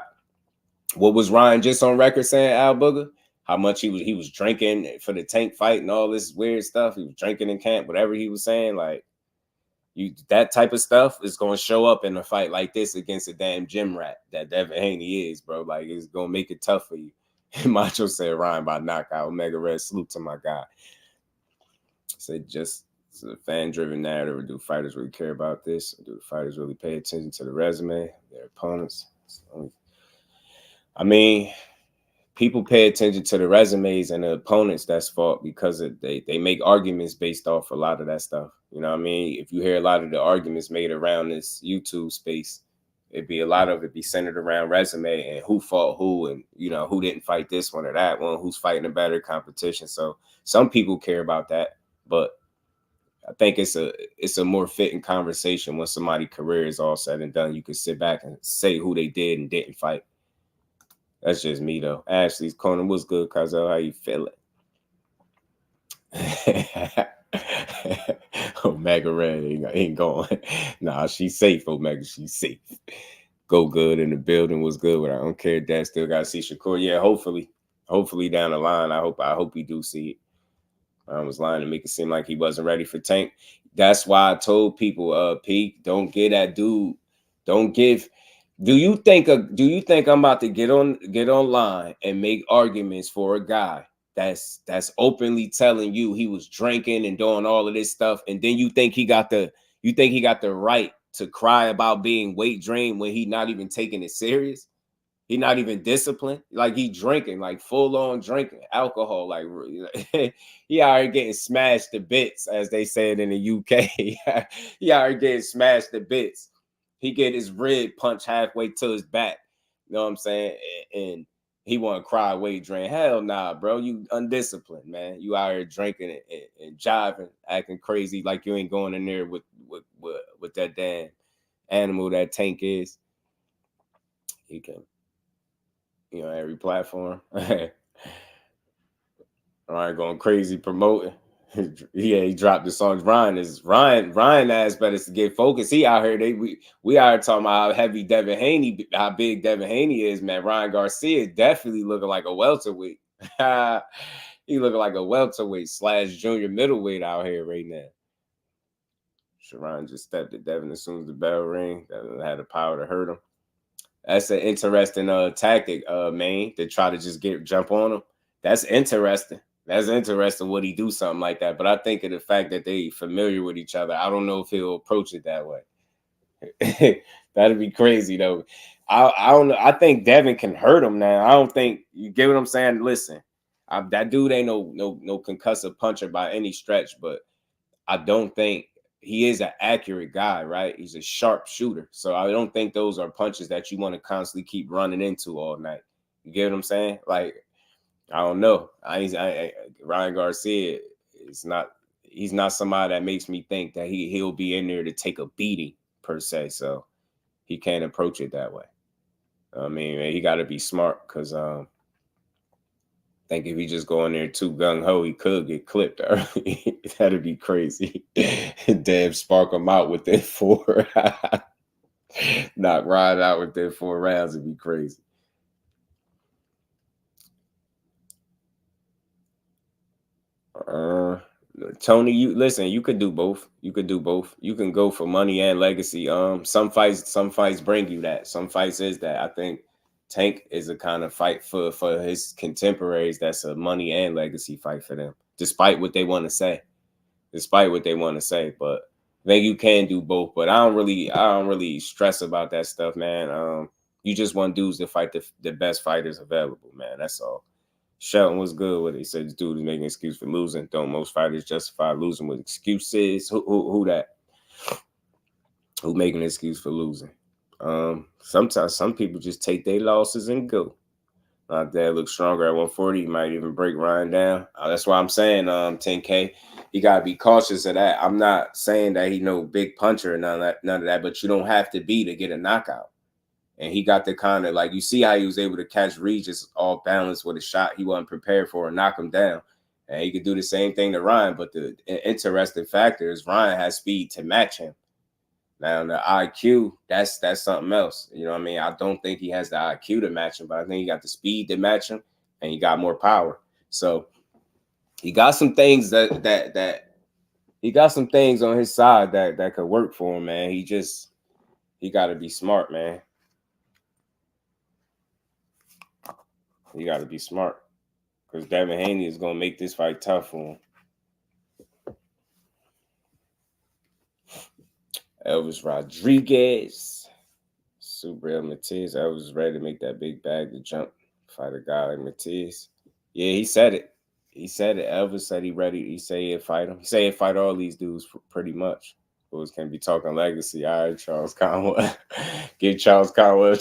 S3: What was Ryan just on record saying, Al Booger? How much he was drinking for the Tank fight and all this weird stuff. He was drinking in camp, whatever he was saying. Like, that type of stuff is going to show up in a fight like this against a damn gym rat that Devin Haney is, bro. Like, it's going to make it tough for you. Macho said Ryan by knockout. Omega Red, salute to my guy. Said just it's a fan-driven narrative. Or do fighters really care about this? Or do the fighters really pay attention to the resume, their opponents? I mean, people pay attention to the resumes and the opponents that's fought because they make arguments based off a lot of that stuff. You know what I mean? If you hear a lot of the arguments made around this YouTube space, a lot of it be centered around resume and who fought who, and you know, who didn't fight this one or that one, who's fighting a better competition. So some people care about that, but I think it's a more fitting conversation when somebody's career is all said and done. You can sit back and say who they did and didn't fight. That's just me though. Ashley's corner, what's good, Kazel? How you feeling? Omega Red ain't going. Nah, she's safe, Omega. She's safe. Go good in the building. Was good with her. I don't care if Dad still got to see Shakur. Yeah, hopefully down the line. I hope we do see it. I was lying to make it seem like he wasn't ready for Tank. That's why I told people, Pete, don't get that dude. Don't give. Do you think I'm about to get online and make arguments for a guy that's openly telling you he was drinking and doing all of this stuff, and then you think he got the right to cry about being weight drained when he not even taking it serious? He not even disciplined. Like, he drinking, like full on drinking alcohol. Like, he out here getting smashed to bits, as they said in the UK. He out here getting smashed to bits. He get his rib punched halfway to his back. You know what I'm saying? And he want to cry weight drain. Hell nah, bro. You undisciplined, man. You out here drinking and jiving, acting crazy like you ain't going in there with that damn animal that Tank is. He can, you know, every platform. All right, going crazy promoting. Yeah, he dropped the songs. Ryan asked better to get focused. He out here, we out here talking about how heavy Devin Haney, how big Devin Haney is, man. Ryan Garcia is definitely looking like a welterweight. He looking like a welterweight / junior middleweight out here right now. Sharon just stepped at Devin as soon as the bell rang. Devin had the power to hurt him. That's an interesting tactic, man, to try to just jump on him. That's interesting. That's interesting. Would he do something like that? But I think of the fact that they familiar with each other, I don't know if he'll approach it that way. That'd be crazy though. I don't know. I think Devin can hurt him now. I don't think, you get what I'm saying? Listen, that dude ain't no concussive puncher by any stretch, but I don't think he is an accurate guy, right? He's a sharp shooter. So I don't think those are punches that you want to constantly keep running into all night. You get what I'm saying? Like, I don't know. Ryan Garcia is not. He's not somebody that makes me think that he'll be in there to take a beating per se. So he can't approach it that way. I mean, he got to be smart because I think if he just go in there too gung ho, he could get clipped early. That'd be crazy. Damn, spark him out within 4. Knock Ryan out within 4 rounds would be crazy. Tony, you listen, you could do both. You could do both. You can go for money and legacy. Some fights bring you that. Some fights is that. I think Tank is a kind of fight for his contemporaries that's a money and legacy fight for them, despite what they want to say. But I think you can do both. But I don't really stress about that stuff, man. You just want dudes to fight the best fighters available, man. That's all. Shelton was good with it. He said this dude is making an excuse for losing. Don't most fighters justify losing with excuses? Who that? Who making an excuse for losing? Sometimes some people just take their losses and go. Like that looks stronger at 140. He might even break Ryan down. That's why I'm saying 10K. You gotta be cautious of that. I'm not saying that he no big puncher or none of that, but you don't have to be to get a knockout. And he got the kind of, like, you see how he was able to catch Regis all balanced with a shot he wasn't prepared for and knock him down. And he could do the same thing to Ryan. But the interesting factor is Ryan has speed to match him. Now, the IQ, that's something else. You know what I mean? I don't think he has the IQ to match him, but I think he got the speed to match him, and he got more power. So he got some things that he got some things on his side that could work for him, man. He got to be smart, man. He got to be smart because Devin Haney is gonna make this fight tough for him. Elvis Rodriguez, Subriel Mathias. Elvis ready to make that big bag to jump, fight a guy like Mathias. Yeah, he said it. He said it. Elvis said he ready. He said he'd fight him. He said he'd fight all these dudes pretty much. Boys can be talking legacy. All right, Charles Conwell. Get Charles Conwell.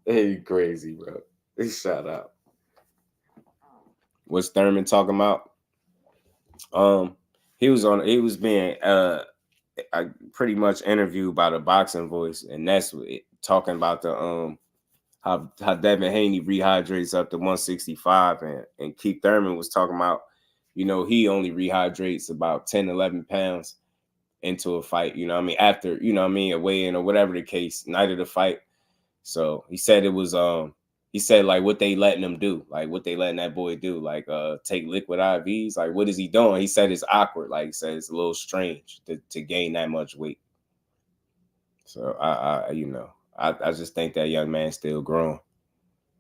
S3: Hey, crazy, bro. Shout out. What's Thurman talking about? He was being pretty much interviewed by the Boxing Voice, and that's talking about the how Devin Haney rehydrates up to 165, and Keith Thurman was talking about, you know, he only rehydrates about 10, 11 pounds into a fight, you know what I mean, after, you know what I mean, a weigh-in or whatever the case, night of the fight. So he said it was he said, like, what they letting him do, like what they letting that boy do, like take liquid IVs, like what is he doing? He said it's awkward, like he said it's a little strange to gain that much weight. So I just think that young man's still growing.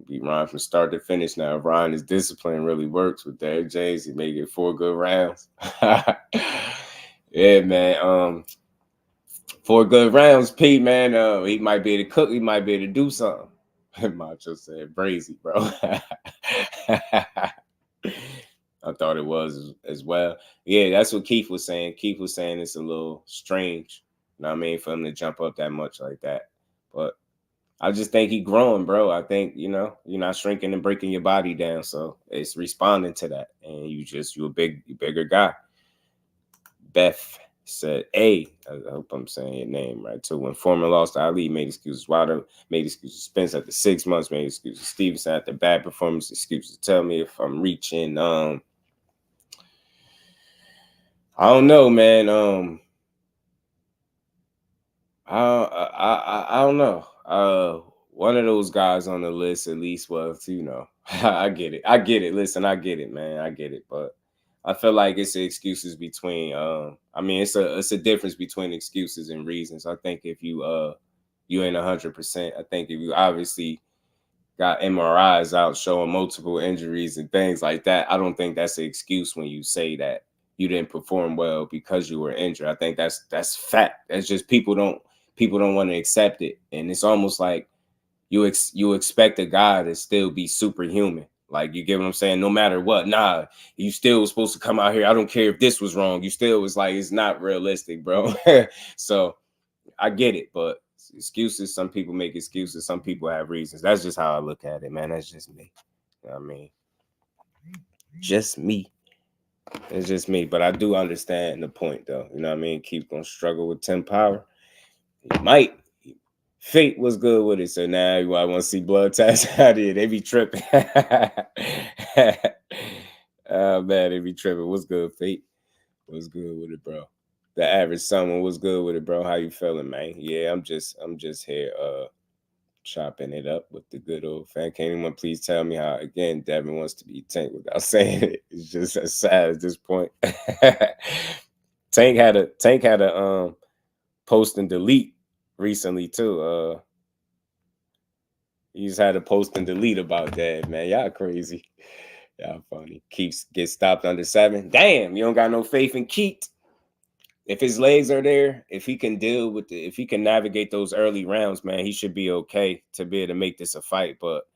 S3: Beat Ryan from start to finish now. If Ryan's discipline really works with Derrick James, he may get 4 good rounds. Yeah, man. 4 good rounds, Pete, man. He might be able to cook. He might be able to do something. Macho said, "Brazy, bro." I thought it was as well. Yeah, that's what Keith was saying. Keith was saying it's a little strange, you know what I mean, for him to jump up that much like that. But I just think he growing, bro. I think, you know, you're not shrinking and breaking your body down. So it's responding to that. And you're a bigger guy. Beth said, I hope I'm saying your name right too. When Foreman lost to Ali, made excuses. Wilder made excuses. Spence after 6 months made excuses. Stevenson after bad performance, excuses. Tell me if I'm reaching. I don't know, man. I don't know. One of those guys on the list at least was, you know, I get it. Listen, I get it, man. I get it, but I feel like it's the excuses between. I mean, it's a difference between excuses and reasons. I think if you ain't 100%. I think if you obviously got MRIs out showing multiple injuries and things like that, I don't think that's an excuse when you say that you didn't perform well because you were injured. I think that's fact. That's just people don't want to accept it, and it's almost like you expect a guy to still be superhuman. Like, you get what I'm saying? No matter what, nah, you still was supposed to come out here. I don't care if this was wrong. You still was like, it's not realistic, bro. So I get it, but excuses, some people make excuses. Some people have reasons. That's just how I look at it, man. That's just me. You know what I mean? Just me. It's just me. But I do understand the point, though. You know what I mean? Keep gonna struggle with 10 power. He might. Fate was good with it, so now I want to see blood tats out here. They be tripping. Oh man, they be tripping. What's good, Fate? What's good with it, bro? The average someone was good with it, bro. How you feeling, man? Yeah, I'm just here chopping it up with the good old fan. Can anyone please tell me how again Devin wants to be Tank without saying it? It's just as sad at this point. Tank had a post and delete recently too. He just had a post and delete about that, man. Y'all crazy. Y'all funny. Keeps get stopped under 7. Damn, you don't got no faith in Keith. If his legs are there, if he can deal with it, if he can navigate those early rounds, man, he should be okay to be able to make this a fight. But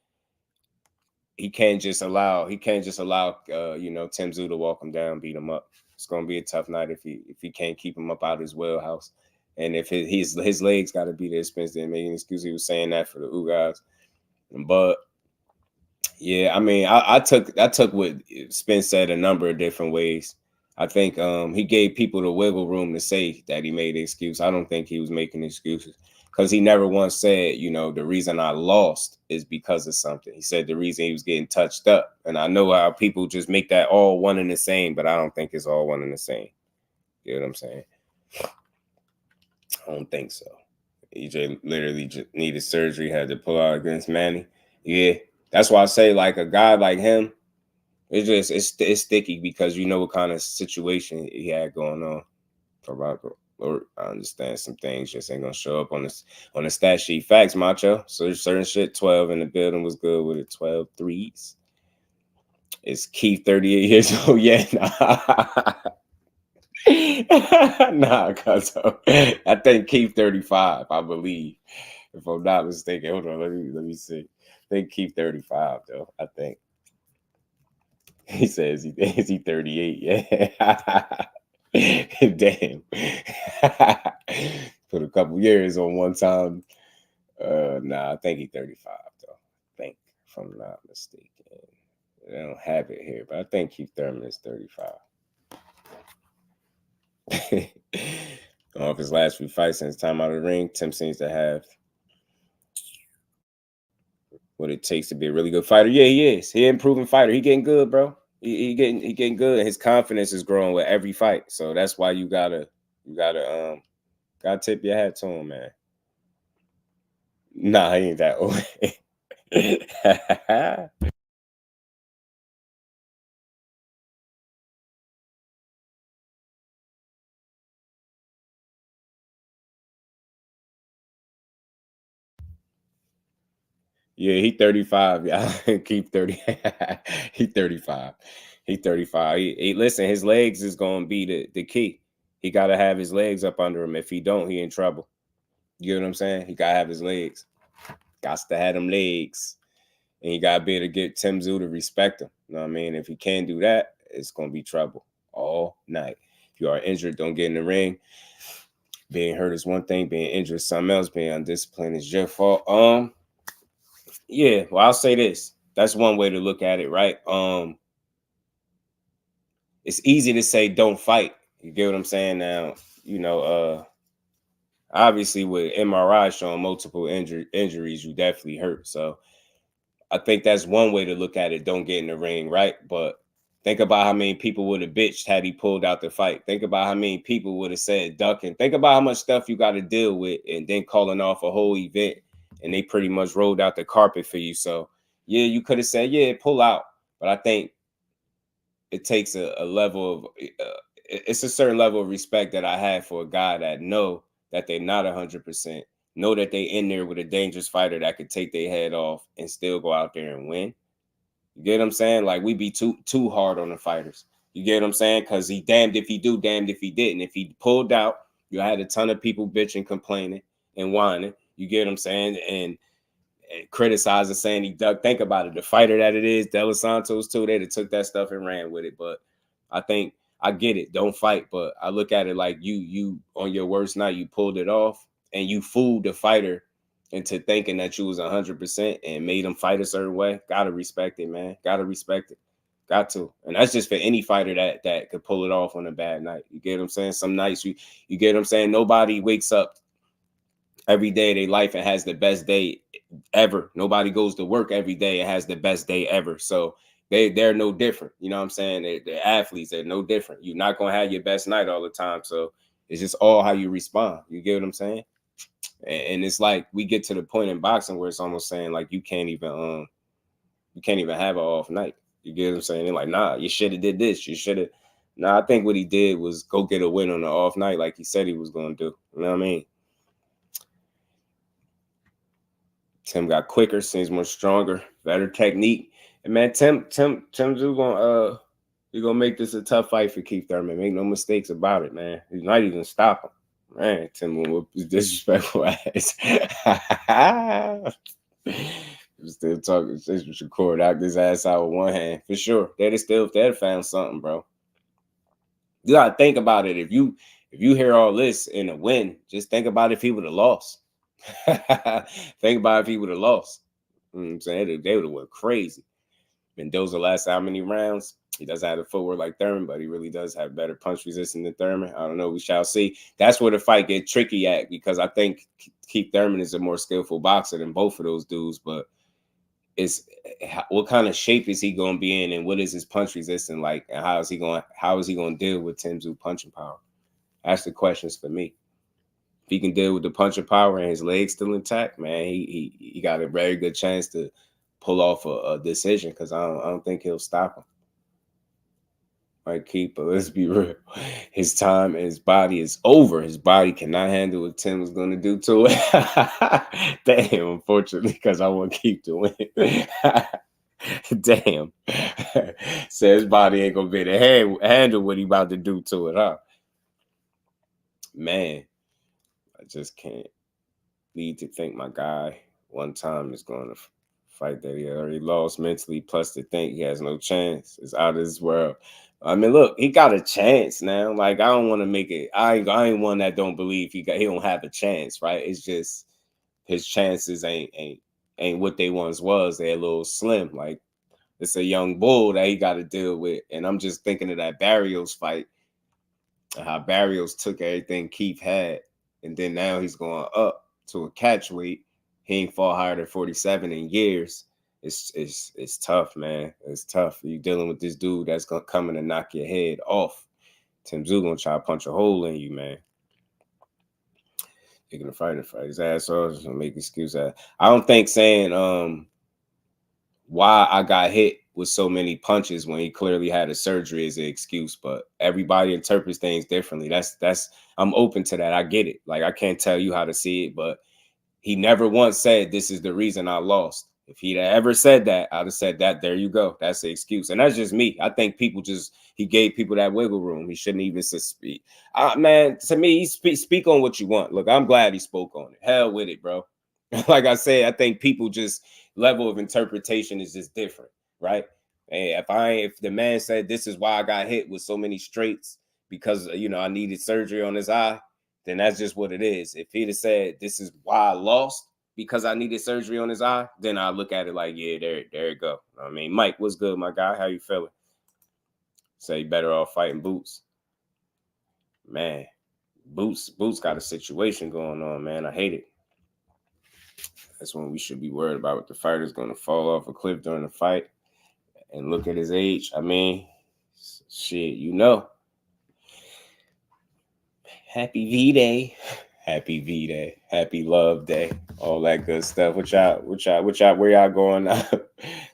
S3: he can't just allow you know, Tim Tszyu to walk him down, beat him up. It's gonna be a tough night if he can't keep him up out of his wheelhouse. And if his legs got to be there, Spence didn't make an excuse. He was saying that for the guys. But yeah, I mean, I took what Spence said a number of different ways. I think he gave people the wiggle room to say that he made an excuse. I don't think he was making excuses because he never once said, you know, the reason I lost is because of something. He said the reason he was getting touched up. And I know how people just make that all one and the same, but I don't think it's all one and the same. You know what I'm saying? I don't think so. EJ literally just needed surgery, had to pull out against Manny. Yeah, that's why I say, like, a guy like him, it's sticky because you know what kind of situation he had going on. Or I understand some things just ain't gonna show up on the stat sheet. Facts, Macho. So there's certain shit. 12 in the building was good with it. 12 threes. Is Keith 38 years old? Yeah, nah, cuz I think Keith 35, I believe. If I'm not mistaken. Hold on, let me see. I think Keith 35 though. I think. He says is he 38? Yeah. Damn. Put a couple years on one time. Nah, I think he's 35 though. I think, if I'm not mistaken. I don't have it here, but I think Keith Thurman is 35. I don't know if his last few fights since time out of the ring, Tim seems to have what it takes to be a really good fighter. Yeah, he is. He an improving fighter. He getting good, bro. He getting good. His confidence is growing with every fight. So that's why you gotta tip your hat to him, man. Nah, he ain't that old. Yeah, he 35. Yeah, keep 30. He 35. He 35. Listen, his legs is gonna be the key. He gotta have his legs up under him. If he don't, he in trouble. You know what I'm saying? He gotta have his legs. Got to have them legs. And he gotta be able to get Tim Tszyu to respect him. You know what I mean? If he can't do that, it's gonna be trouble all night. If you are injured, don't get in the ring. Being hurt is one thing, being injured is something else. Being undisciplined is your fault. Yeah, well, I'll say this. That's one way to look at it, right? It's easy to say don't fight. You get what I'm saying? Now, you know, obviously with MRI showing multiple injuries, you definitely hurt. So I think that's one way to look at it. Don't get in the ring, right? But think about how many people would have bitched had he pulled out the fight. Think about how many people would have said ducking. Think about how much stuff you got to deal with and then calling off a whole event. And they pretty much rolled out the carpet for you. So, yeah, you could have said, yeah, pull out. But I think it takes a level of, it's a certain level of respect that I have for a guy that know that they're not 100%, know that they in there with a dangerous fighter that could take their head off and still go out there and win. You get what I'm saying? Like, we be too hard on the fighters. You get what I'm saying? Because he damned if he do, damned if he didn't. If he pulled out, you had a ton of people bitching, complaining, and whining. You get what I'm saying? And criticizing, saying he ducked. Think about it. The fighter that it is, De Los Santos too, they'd have took that stuff and ran with it. But I think I get it. Don't fight. But I look at it like you on your worst night, you pulled it off and you fooled the fighter into thinking that you was 100% and made him fight a certain way. Gotta respect it, man. Gotta respect it. Got to. And that's just for any fighter that could pull it off on a bad night. You get what I'm saying? Some nights you get what I'm saying? Nobody wakes up every day of their life and has the best day ever. Nobody goes to work every day and has the best day ever. So they're no different. You know what I'm saying? They're athletes. They're no different. You're not going to have your best night all the time. So it's just all how you respond. You get what I'm saying? And it's like we get to the point in boxing where it's almost saying like you can't even have an off night. You get what I'm saying? They're like, nah, you should have did this. You should have. Nah, I think what he did was go get a win on the off night like he said he was going to do. You know what I mean? Tim got quicker, seems more stronger, better technique. And man, Tim's gonna make this a tough fight for Keith Thurman. Make no mistakes about it, man. He's not even stop him. Man, Tim will whoop his disrespectful ass. Still talking shit with Shakur, knocked his ass out with one hand. For sure. They'd found something, bro. You gotta think about it. If you hear all this in a win, just think about if he would have lost. Think about if he would have lost. You know what I'm saying? They would have went crazy. Mendoza lasts how many rounds? He doesn't have the footwork like Thurman, but he really does have better punch resistance than Thurman. I don't know. We shall see. That's where the fight get tricky at because I think Keith Thurman is a more skillful boxer than both of those dudes. But it's what kind of shape is he going to be in, and what is his punch resistance like, and how is he going to deal with Tim Tszyu punching power? That's the questions for me. If he can deal with the punching power and his legs still intact, man, he got a very good chance to pull off a decision because I don't think he'll stop him. Mike Keeper, let's be real. His time and his body is over. His body cannot handle what Tim was going to do to it. Damn, unfortunately, because I want to keep doing it. Damn. So his body ain't going to be able to handle what he about to do to it, huh? Man, I just can't need to think my guy one time is going to fight that he already lost mentally, plus to think he has no chance. It's out of this world. I mean, look, he got a chance now. Like, I don't want to make it. I ain't one that don't believe he don't have a chance, right? It's just his chances ain't what they once was. They're a little slim. Like, it's a young bull that he got to deal with. And I'm just thinking of that Barrios fight, and how Barrios took everything Keith had, and then now he's going up to a catch weight. He ain't fought higher than 47 in years. It's tough, man. It's tough. You dealing with this dude that's gonna come in and knock your head off. Tim Tszyu gonna try to punch a hole in you, man. You're gonna fight his ass off. Just gonna make excuses. I don't think saying why I got hit with so many punches when he clearly had a surgery is an excuse, but everybody interprets things differently. That's I'm open to that. I get it. Like, I can't tell you how to see it, but he never once said this is the reason I lost. If he'd ever said that, I'd have said that. There you go. That's the excuse. And that's just me. I think he gave people that wiggle room. He shouldn't even speak. Man, to me, speak on what you want. Look, I'm glad he spoke on it. Hell with it, bro. Like I said, I think people just level of interpretation is just different, right? Hey, if the man said this is why I got hit with so many straights because, I needed surgery on his eye, then that's just what it is. If he'd have said this is why I lost because I needed surgery on his eye, then I look at it like, yeah, there you go. I mean, Mike, what's good, my guy? How you feeling? Say you better off fighting Boots. Man, Boots got a situation going on, man. I hate it. That's when we should be worried about what the fighter's going to fall off a cliff during the fight and look at his age. I mean, shit, Happy V-Day. Happy V-Day. Happy Love Day. All that good stuff. Where y'all going out?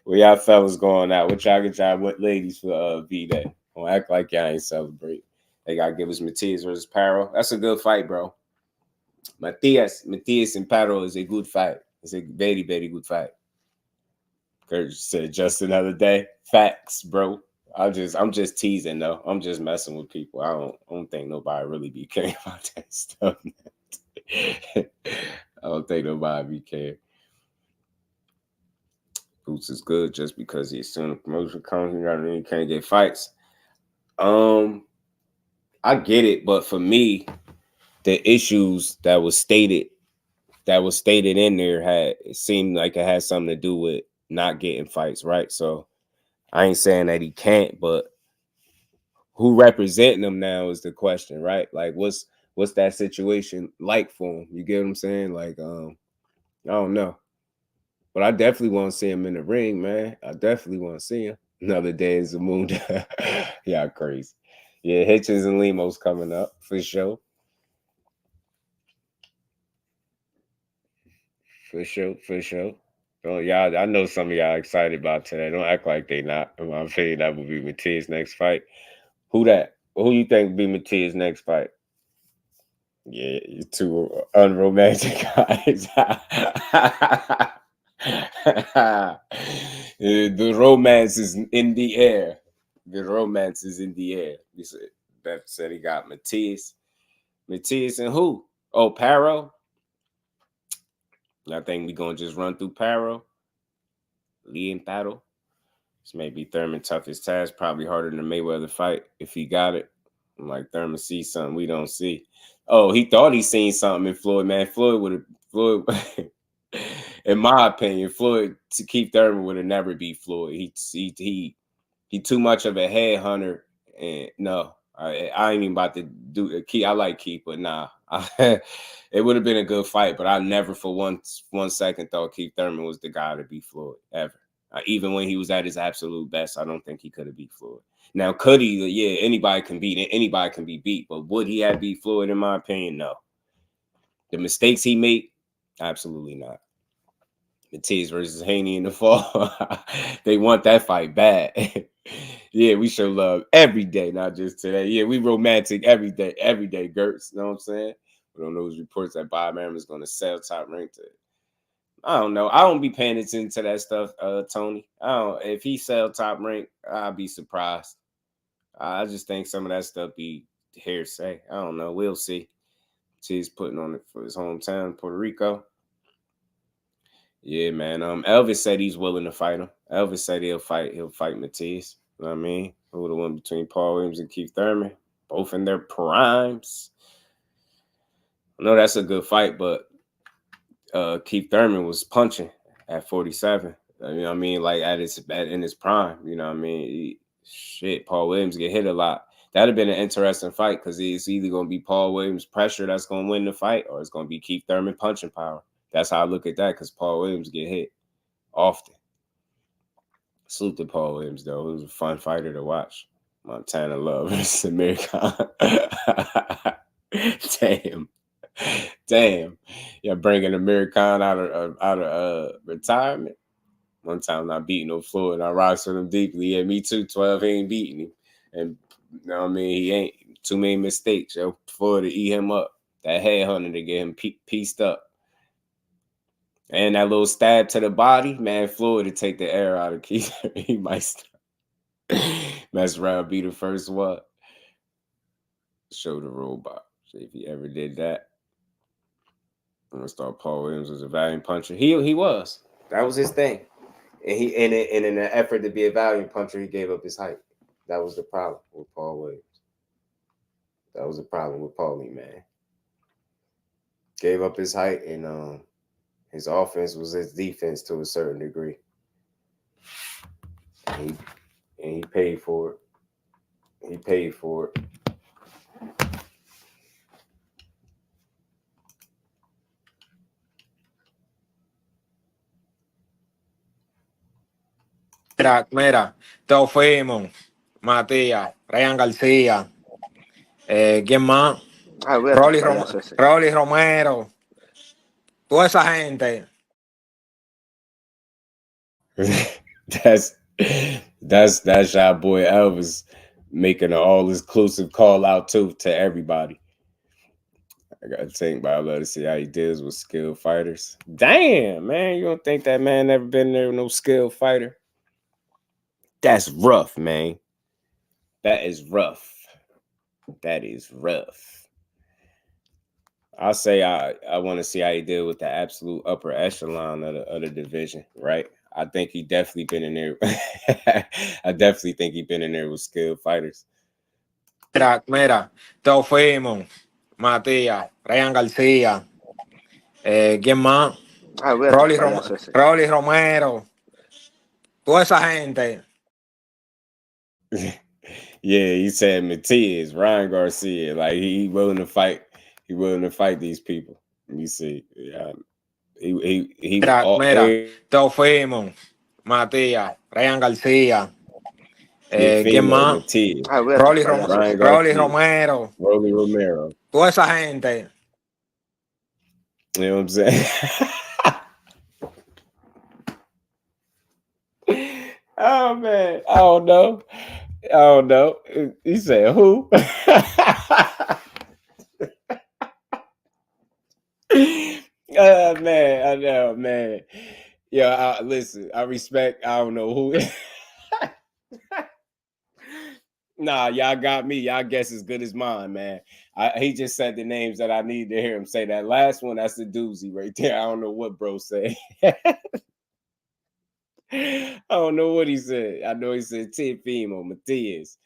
S3: Where y'all fellas going out? What ladies for V-Day? Don't act like y'all ain't celebrate. They got to give us Mathias versus Paro. That's a good fight, bro. Mathias and Paro is a good fight. It's a very, very good fight. Kurt said just another day. Facts, bro. I'm just teasing though. I'm just messing with people. I don't think nobody really be caring about that stuff. I don't think nobody be caring. Boots is good just because he's soon a promotion comes. He can't get fights. I get it, but for me, the issues that was stated in there it seemed like it had something to do with not getting fights, right? So I ain't saying that he can't, but who representing him now is the question, right? Like, what's that situation like for him? You get what I'm saying? Like, I don't know. But I definitely want to see him in the ring, man. I definitely want to see him. Another day is the moon. Yeah, crazy. Yeah, Hitchens and Limo's coming up for sure. For sure. Oh, y'all, I know some of y'all excited about today. Don't act like they not. In my opinion, that would be Mathias' next fight. Who that? Who you think would be Mathias' next fight? Yeah, you two unromantic guys. The romance is in the air. The romance is in the air. Beth said he got Mathias. Mathias and who? Oh, Paro. I think we're going to just run through Paro. Lee and Paro. This may be Thurman's toughest task. Probably harder than the Mayweather fight if he got it. I'm like, Thurman sees something we don't see. Oh, he thought he seen something in Floyd, man. Floyd, in my opinion, Floyd, to keep Thurman would have never beat Floyd. He too much of a headhunter. And no, I ain't even about to do the key. I like Keith, but nah. It would have been a good fight, but I never for one second thought Keith Thurman was the guy to beat Floyd, ever. Even when he was at his absolute best, I don't think he could have beat Floyd. Now, could he? Yeah, anybody can be beat, but would he have beat Floyd, in my opinion? No. The mistakes he made? Absolutely not. Mathias versus Haney in the fall. They want that fight bad. Yeah, we show love every day, not just today. Yeah, we romantic every day, Gertz. You know what I'm saying? But on those reports that Bob Arum is going to sell Top Rank to, I don't know. I don't be paying attention to that stuff, Tony. I don't. If he sell Top Rank, I'll be surprised. I just think some of that stuff be hearsay. I don't know. We'll see. He's putting on it for his hometown, Puerto Rico. Yeah, man. Elvis said he's willing to fight him. Elvis said he'll fight Mathias. You know what I mean? Who would have won between Paul Williams and Keith Thurman? Both in their primes. I know that's a good fight, but Keith Thurman was punching at 47. You know what I mean? Like in his prime. You know what I mean? Paul Williams get hit a lot. That'd have been an interesting fight because it's either going to be Paul Williams' pressure that's going to win the fight, or it's going to be Keith Thurman punching power. That's how I look at that, because Paul Williams get hit often. Salute to Paul Williams, though. It was a fun fighter to watch. Montana Love versus American. Damn. Yeah, bringing American out of retirement. One time not beating no Floyd, and I rocks with him deeply. Yeah, me too. 12 ain't beating him. And you know what I mean? He ain't too many mistakes. Yo, Floyd to eat him up. That headhunter to get him pieced up. And that little stab to the body, man, Floyd to take the air out of Keith. He might mess around, be the first one. Show the robot. See if he ever did that. I'm gonna start Paul Williams as a valiant puncher. He was. That was his thing. And in an effort to be a valiant puncher, he gave up his height. That was the problem with Paul Williams. That was the problem with Paulie, man. Gave up his height, and his offense was his defense to a certain degree. And he paid for it. He paid for it.
S7: Mira, Thurman, Matías, Ryan Garcia, ¿quién más? Rolly Romero, toda esa gente.
S3: That's our boy Elvis making an all-inclusive call out to everybody. I gotta think, but I love to see how he deals with skilled fighters. Damn, man, you don't think that man never been there with no skilled fighter? That's rough, man. That is rough. That is rough. I'll say I want to see how he deal with the absolute upper echelon of the division, right? I think he definitely been in there. I definitely think he been in there with skilled fighters.
S7: Mira, Thurman, Matías, Ryan Garcia, ¿quién más? Rolly Romero, toda esa gente.
S3: Yeah, he said Mathias, Ryan Garcia, like he willing to fight. He willing to fight these people. Let me see. Yeah,
S7: Mira, Thurman, Matías, Ryan Garcia, ¿quién más? Rolly Romero, toda esa gente.
S3: You know what I'm saying? Oh man, I don't know. He said who? Man, I know, man. Yeah, listen, I respect. I don't know who. Nah, y'all got me. Y'all guess as good as mine, man. He just said the names that I need to hear him say. That last one, that's the doozy right there. I don't know what bro said. I don't know what he said. I know he said Tifimo, Mathias,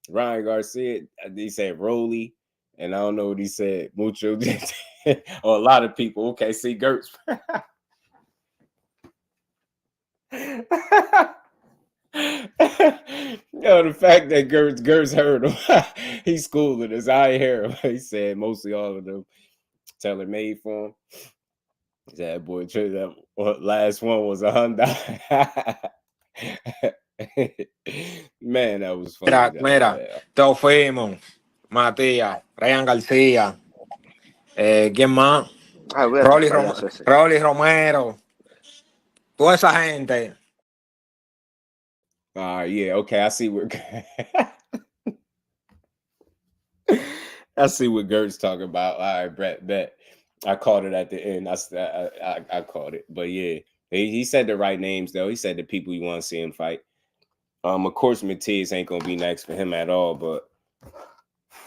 S3: Ryan Garcia. He said Rolly, and I don't know what he said. Mucho, or a lot of people. Okay, see Gertz. Yo, the fact that Gertz heard him, he's schooling us. I ain't hear him. He said mostly all of them tailor made for him. That boy, that last one was a Hyundai. Man, that was funny.
S7: Mira, Thurman, Matías, Ryan Garcia, ¿quién más? Rolly Romero, Toda esa gente.
S3: Yeah, okay, I see what I see what Gert's talking about. All right, Brett, bet. I called it at the end. I called it. But yeah, he said the right names though. He said the people you want to see him fight. Of course, Mathias ain't gonna be next for him at all, but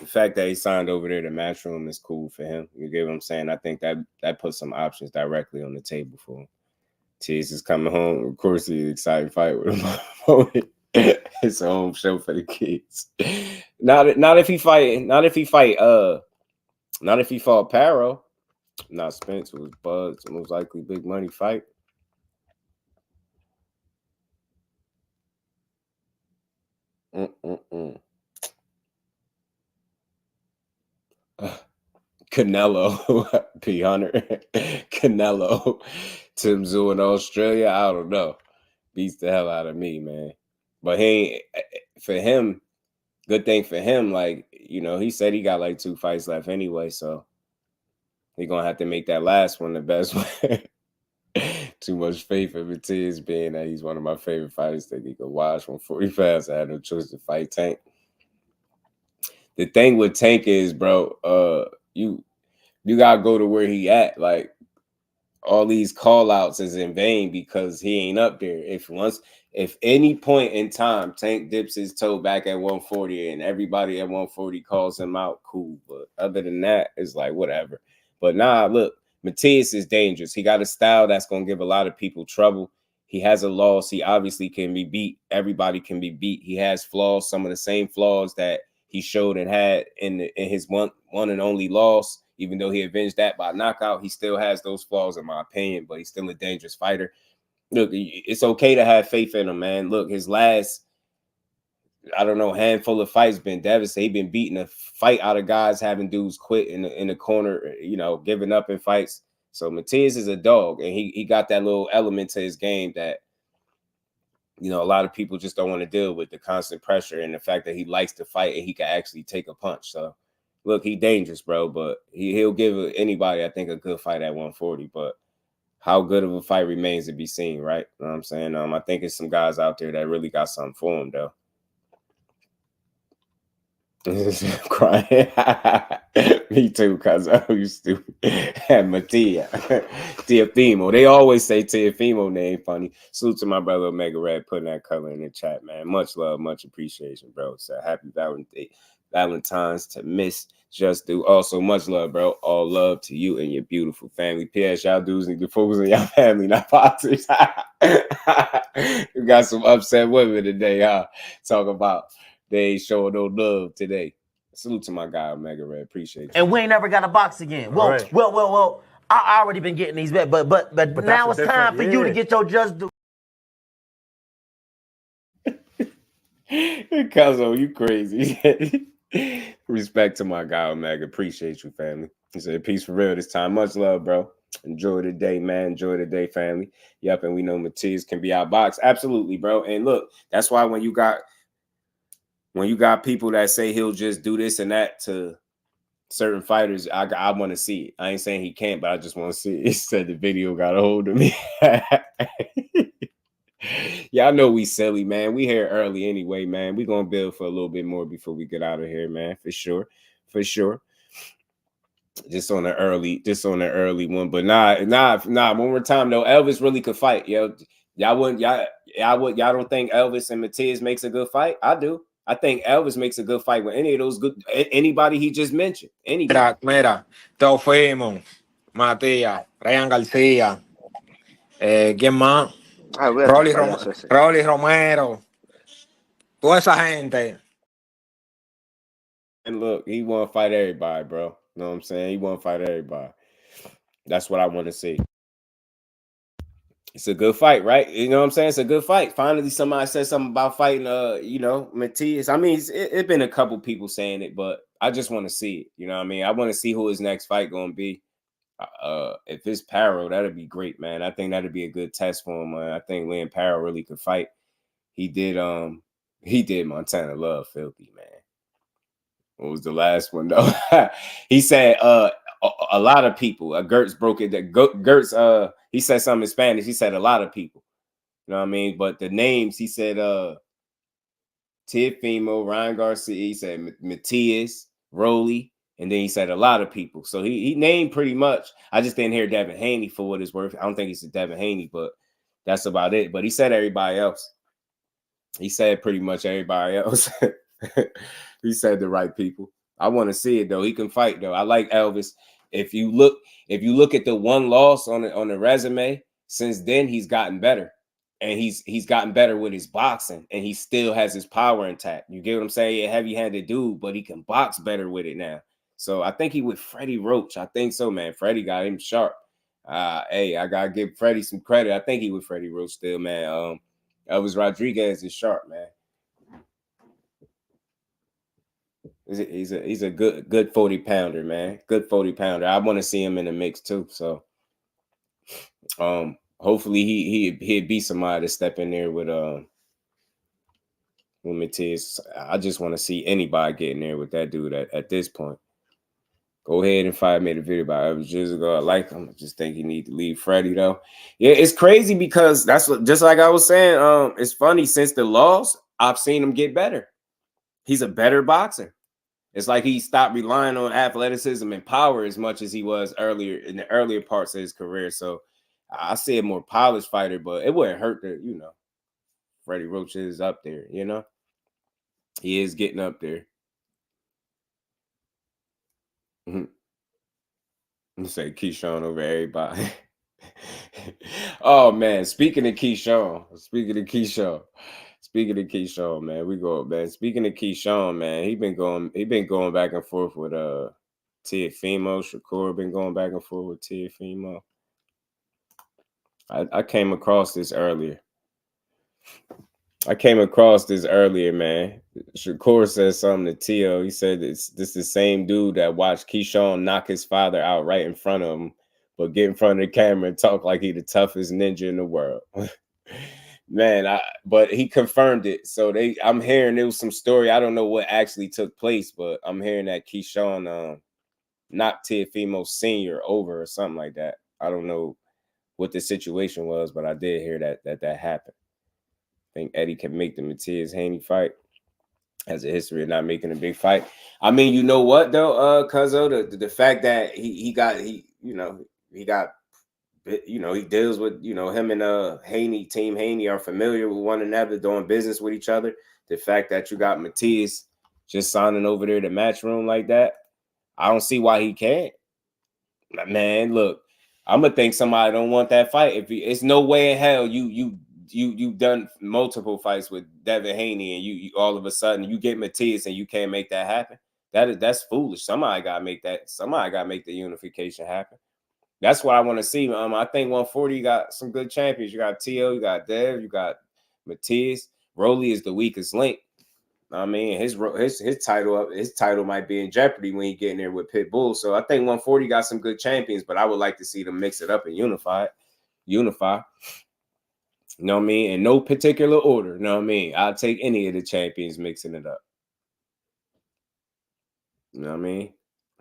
S3: the fact that he signed over there to Matchroom is cool for him. You get what I'm saying? I think that puts some options directly on the table for him. Mathias is coming home. Of course, he's excited to fight with him. It's a home show for the kids. Not if he fought Paro. Not Spence was Bud's most likely big money fight. Canelo, P. Hunter, Canelo, Tim Zoo in Australia. I don't know. Beats the hell out of me, man. But for him, good thing for him, like, you know, he said he got like 2 fights left anyway, so he's gonna have to make that last one the best one. Too much faith in Mathias, being that he's one of my favorite fighters. Think he could watch 140 fast. I had no choice to fight Tank. The thing with Tank is, bro, you gotta go to where he at. Like, all these call outs is in vain because he ain't up there. If any point in time Tank dips his toe back at 140 and everybody at 140 calls him out, cool. But other than that, it's like whatever. But nah, look, Mathias is dangerous. He got a style that's gonna give a lot of people trouble. He has a loss. He obviously can be beat. Everybody can be beat. He has flaws, some of the same flaws that he showed and had in his one and only loss. Even though he avenged that by knockout, he still has those flaws, in my opinion, but he's still a dangerous fighter. Look, it's okay to have faith in him, man. Look, his last, I don't know, handful of fights been devastating. He been beating a fight out of guys, having dudes quit in the corner, you know, giving up in fights. So Mathias is a dog, and he got that little element to his game that, you know, a lot of people just don't want to deal with, the constant pressure and the fact that he likes to fight and he can actually take a punch. So look, he dangerous, bro, but he'll give anybody, I think, a good fight at 140. But how good of a fight remains to be seen, right? You know what I'm saying? I think there's some guys out there that really got something for him, though. Crying. Me too, cuz I used to. And Mattia. Teofimo. They always say Teofimo name funny. Salute to my brother Omega Red putting that color in the chat, man. Much love, much appreciation, bro. So happy Valentine's to Miss Just Do. Also, much love, bro. All love to you and your beautiful family. P.S. Y'all dudes need to focus on y'all family, not politics. You got some upset women today, huh? Talk about they ain't showing no love today. Salute to my guy, Omega Red. Appreciate you.
S1: And we ain't never got a box again. Well, right. well. I already been getting these bets, but now it's time for you to get your Just Do.
S3: Cuzzo, you crazy. Respect to my guy, Omega. Appreciate you, family. He said, peace for real this time. Much love, bro. Enjoy the day, man. Enjoy the day, family. Yep, and we know Mathias can be outboxed. Absolutely, bro. And look, that's why when you got people that say he'll just do this and that to certain fighters, I want to see it. I ain't saying he can't, but I just want to see it. He said the video got a hold of me. Y'all know we silly, man. We here early anyway, man. We gonna build for a little bit more before we get out of here, man. For sure. Just on the early one. But nah. One more time though. Elvis really could fight. Y'all don't think Elvis and Mathias makes a good fight? I do. I think Elvis makes a good fight with anybody he just mentioned. Anybody.
S7: Mira, Teofimo, Mathias, Ryan Garcia, ¿quién más? Rolly Romero, toda esa gente.
S3: And look, he want to fight everybody, bro. You know what I'm saying? He want to fight everybody. That's what I want to see. It's a good fight, right? You know what I'm saying? It's a good fight. Finally, somebody said something about fighting, Mathias. I mean, it's been a couple people saying it, but I just want to see it. You know what I mean? I want to see who his next fight going to be. If it's Paro, that'd be great, man. I think that'd be a good test for him, man. I think Lynn Paro really could fight. He did Montana Love filthy, man. What was the last one though? He said a lot of people. Gertz broke it. That Gertz He said something in Spanish. He said a lot of people. You know what I mean? But the names, he said Teofimo, Ryan Garcia, he said Matias, Rolly, and then he said a lot of people. So he named pretty much. I just didn't hear Devin Haney for what it's worth. I don't think he said Devin Haney, but that's about it. But he said everybody else. He said pretty much everybody else. He said the right people. I want to see it though. He can fight though. I like Elvis. If you look at the one loss on the resume, since then he's gotten better. And he's gotten better with his boxing, and he still has his power intact. You get what I'm saying? A heavy-handed dude, but he can box better with it now. So I think he with Freddie Roach. I think so, man. Freddie got him sharp. Hey, I gotta give Freddie some credit. I think he with Freddie Roach still, man. Elvis Rodriguez is sharp, man. He's a good 40-pounder, man. Good 40-pounder. I want to see him in the mix too. So hopefully he'd be somebody to step in there with Mathias. I just want to see anybody get in there with that dude at this point. Go ahead and fight. I made a video about Elvis years ago. I like him. I just think he need to leave Freddie though. Yeah, it's crazy because that's what, just like I was saying. It's funny, since the loss, I've seen him get better. He's a better boxer. It's like he stopped relying on athleticism and power as much as he was earlier in the earlier parts of his career. So I see a more polished fighter, but it wouldn't hurt that, you know, Freddie Roach is up there, you know. He is getting up there. You say Keyshawn over everybody. Oh man, speaking of Keyshawn, man, we go, man. Speaking of Keyshawn, man, he been going back and forth with Teofimo. Shakur been going back and forth with Teofimo. I came across this earlier. Man. Shakur said something to Tio. He said this the same dude that watched Keyshawn knock his father out right in front of him, but get in front of the camera and talk like he the toughest ninja in the world. Man, but he confirmed it. So I'm hearing there was some story. I don't know what actually took place, but I'm hearing that Keyshawn knocked Teofimo Sr. over or something like that. I don't know what the situation was, but I did hear that happened. I think Eddie can make the Mathias Haney fight. Has a history of not making a big fight. I mean, you know what though, Cuzzo, the fact that he deals with, him and Haney, Team Haney are familiar with one another, doing business with each other. The fact that you got Mathias just signing over there to MATCHROOM like that, I don't see why he can't. Man, look, I'm gonna think somebody don't want that fight. It's no way in hell you've done multiple fights with Devin Haney and you all of a sudden you get Mathias and you can't make that happen. That's foolish. Somebody gotta make the unification happen. That's what I want to see. I think 140 got some good champions. You got Tio, you got Dev, you got Mathias. Rolly is the weakest link. I mean, his title might be in jeopardy when he get in there with Pitbull. So I think 140 got some good champions, but I would like to see them mix it up and unify. You know what I mean? In no particular order. You know what I mean? I'll take any of the champions mixing it up. You know what I mean?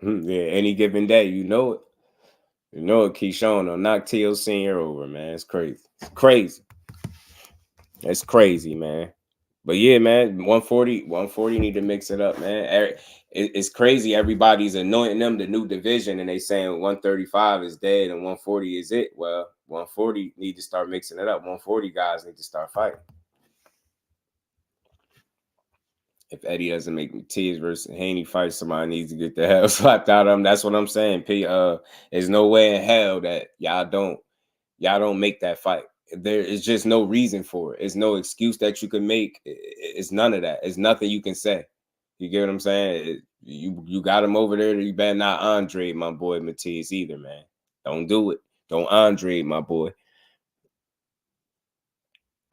S3: Yeah, any given day, you know it. You know it, Keyshawn will knock T.O. Sr. over, man. It's crazy. It's crazy. It's crazy, man. But yeah, man, 140 need to mix it up, man. It's crazy. Everybody's anointing them the new division, and they saying 135 is dead and 140 is it. Well, 140 need to start mixing it up. 140 guys need to start fighting. If Eddie doesn't make Mathias versus Haney fight, somebody needs to get the hell slapped out of him. That's what I'm saying. There's no way in hell that y'all don't make that fight. There is just no reason for it. It's no excuse that you can make. It's none of that. It's nothing you can say. You get what I'm saying? You got him over there. You better not Andre my boy Mathias either, man. Don't do it. Don't Andre my boy.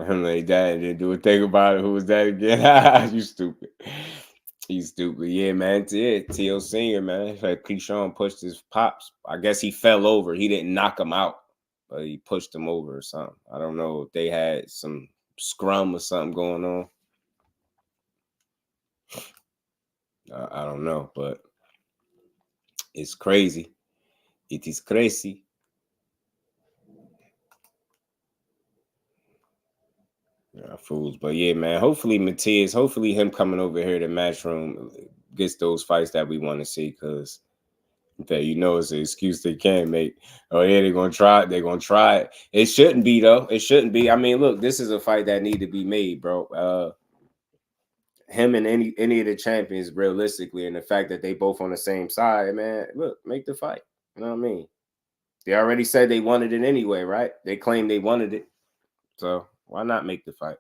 S3: I'm like, Dad didn't do a thing about it. Who was that again? You stupid. He's stupid. Yeah, man. Yeah, T.O. Sr., man. Like Keyshawn pushed his pops. I guess he fell over. He didn't knock him out, but he pushed him over or something. I don't know if they had some scrum or something going on. I don't know, but it's crazy. It is crazy. Yeah, fools. But yeah, man, hopefully Matias, hopefully him coming over here to Matchroom gets those fights that we want to see, because that, you know, it's an excuse they can't make. Oh yeah, they're gonna try it. They're gonna try it. It shouldn't be though. It shouldn't be. I mean, look, this is a fight that need to be made, bro. Him and any of the champions, realistically, and the fact that they both on the same side, man. Look, make the fight. You know what I mean? They already said they wanted it anyway, right? They claimed they wanted it, so why not make the fight?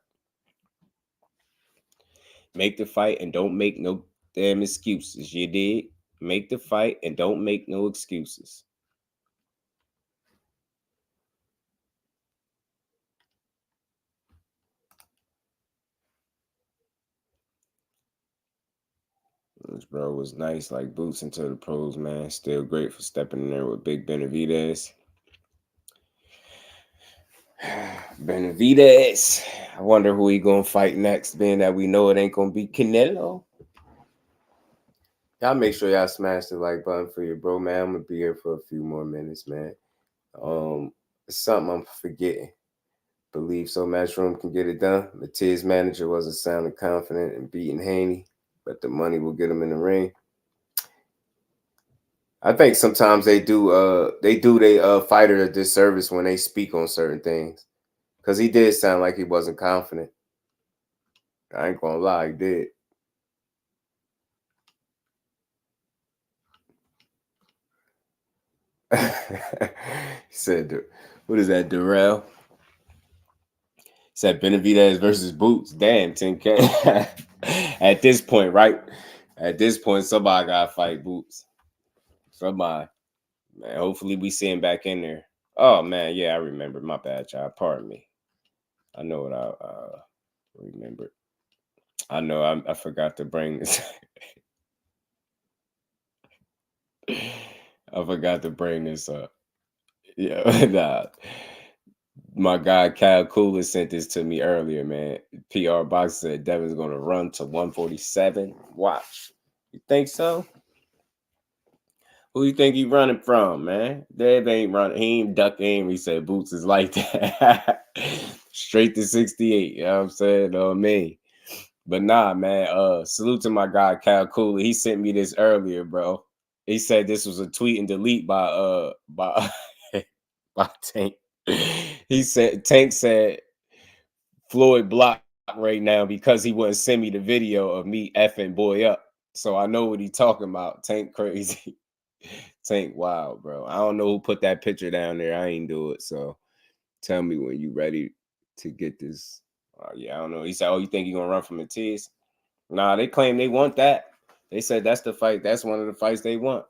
S3: Make the fight and don't make no damn excuses. You did. Make the fight and don't make no excuses. This bro was nice, like boots into the pros, man. Still great for stepping in there with Big Benavidez. Benavidez. I wonder who he gonna fight next, being that we know it ain't gonna be Canelo. Y'all make sure y'all smash the like button for your bro, man. I'm gonna be here for a few more minutes, man. It's something I'm forgetting. Believe so Matchroom can get it done. Matias' manager wasn't sounding confident in beating Haney, but the money will get him in the ring. I think sometimes they do their fighter a disservice when they speak on certain things, because he did sound like he wasn't confident. I ain't gonna lie, he did. He said, what is that, Darrell? He said Benavidez versus Boots. Damn, 10K. At this point, right? At this point, somebody gotta fight Boots. Somebody. Man, hopefully we see him back in there. Oh, man, yeah, I remember. My bad, child. Pardon me. I know what I remembered. I know I forgot to bring this. I forgot to bring this up. Yeah, nah. My guy Kyle Cooler sent this to me earlier, man. PR Box said Devin's gonna run to 147. Watch. You think so? Who you think he running from, man? Dev ain't running. He ain't ducking. He said Boots is like that. Straight to 68. You know what I'm saying? Oh, me. But nah, man. Salute to my guy Kyle Cooler. He sent me this earlier, bro. He said this was a tweet and delete by by Tank. He said Tank said Floyd blocked right now because he wouldn't send me the video of me effing boy up. So I know what he talking about. Tank crazy. Tank wild, bro. I don't know who put that picture down there. I ain't do it. So tell me when you ready to get this. Yeah, I don't know. He said, oh, you think you're gonna run from Matias? Nah, they claim they want that. They said that's the fight. That's one of the fights they want.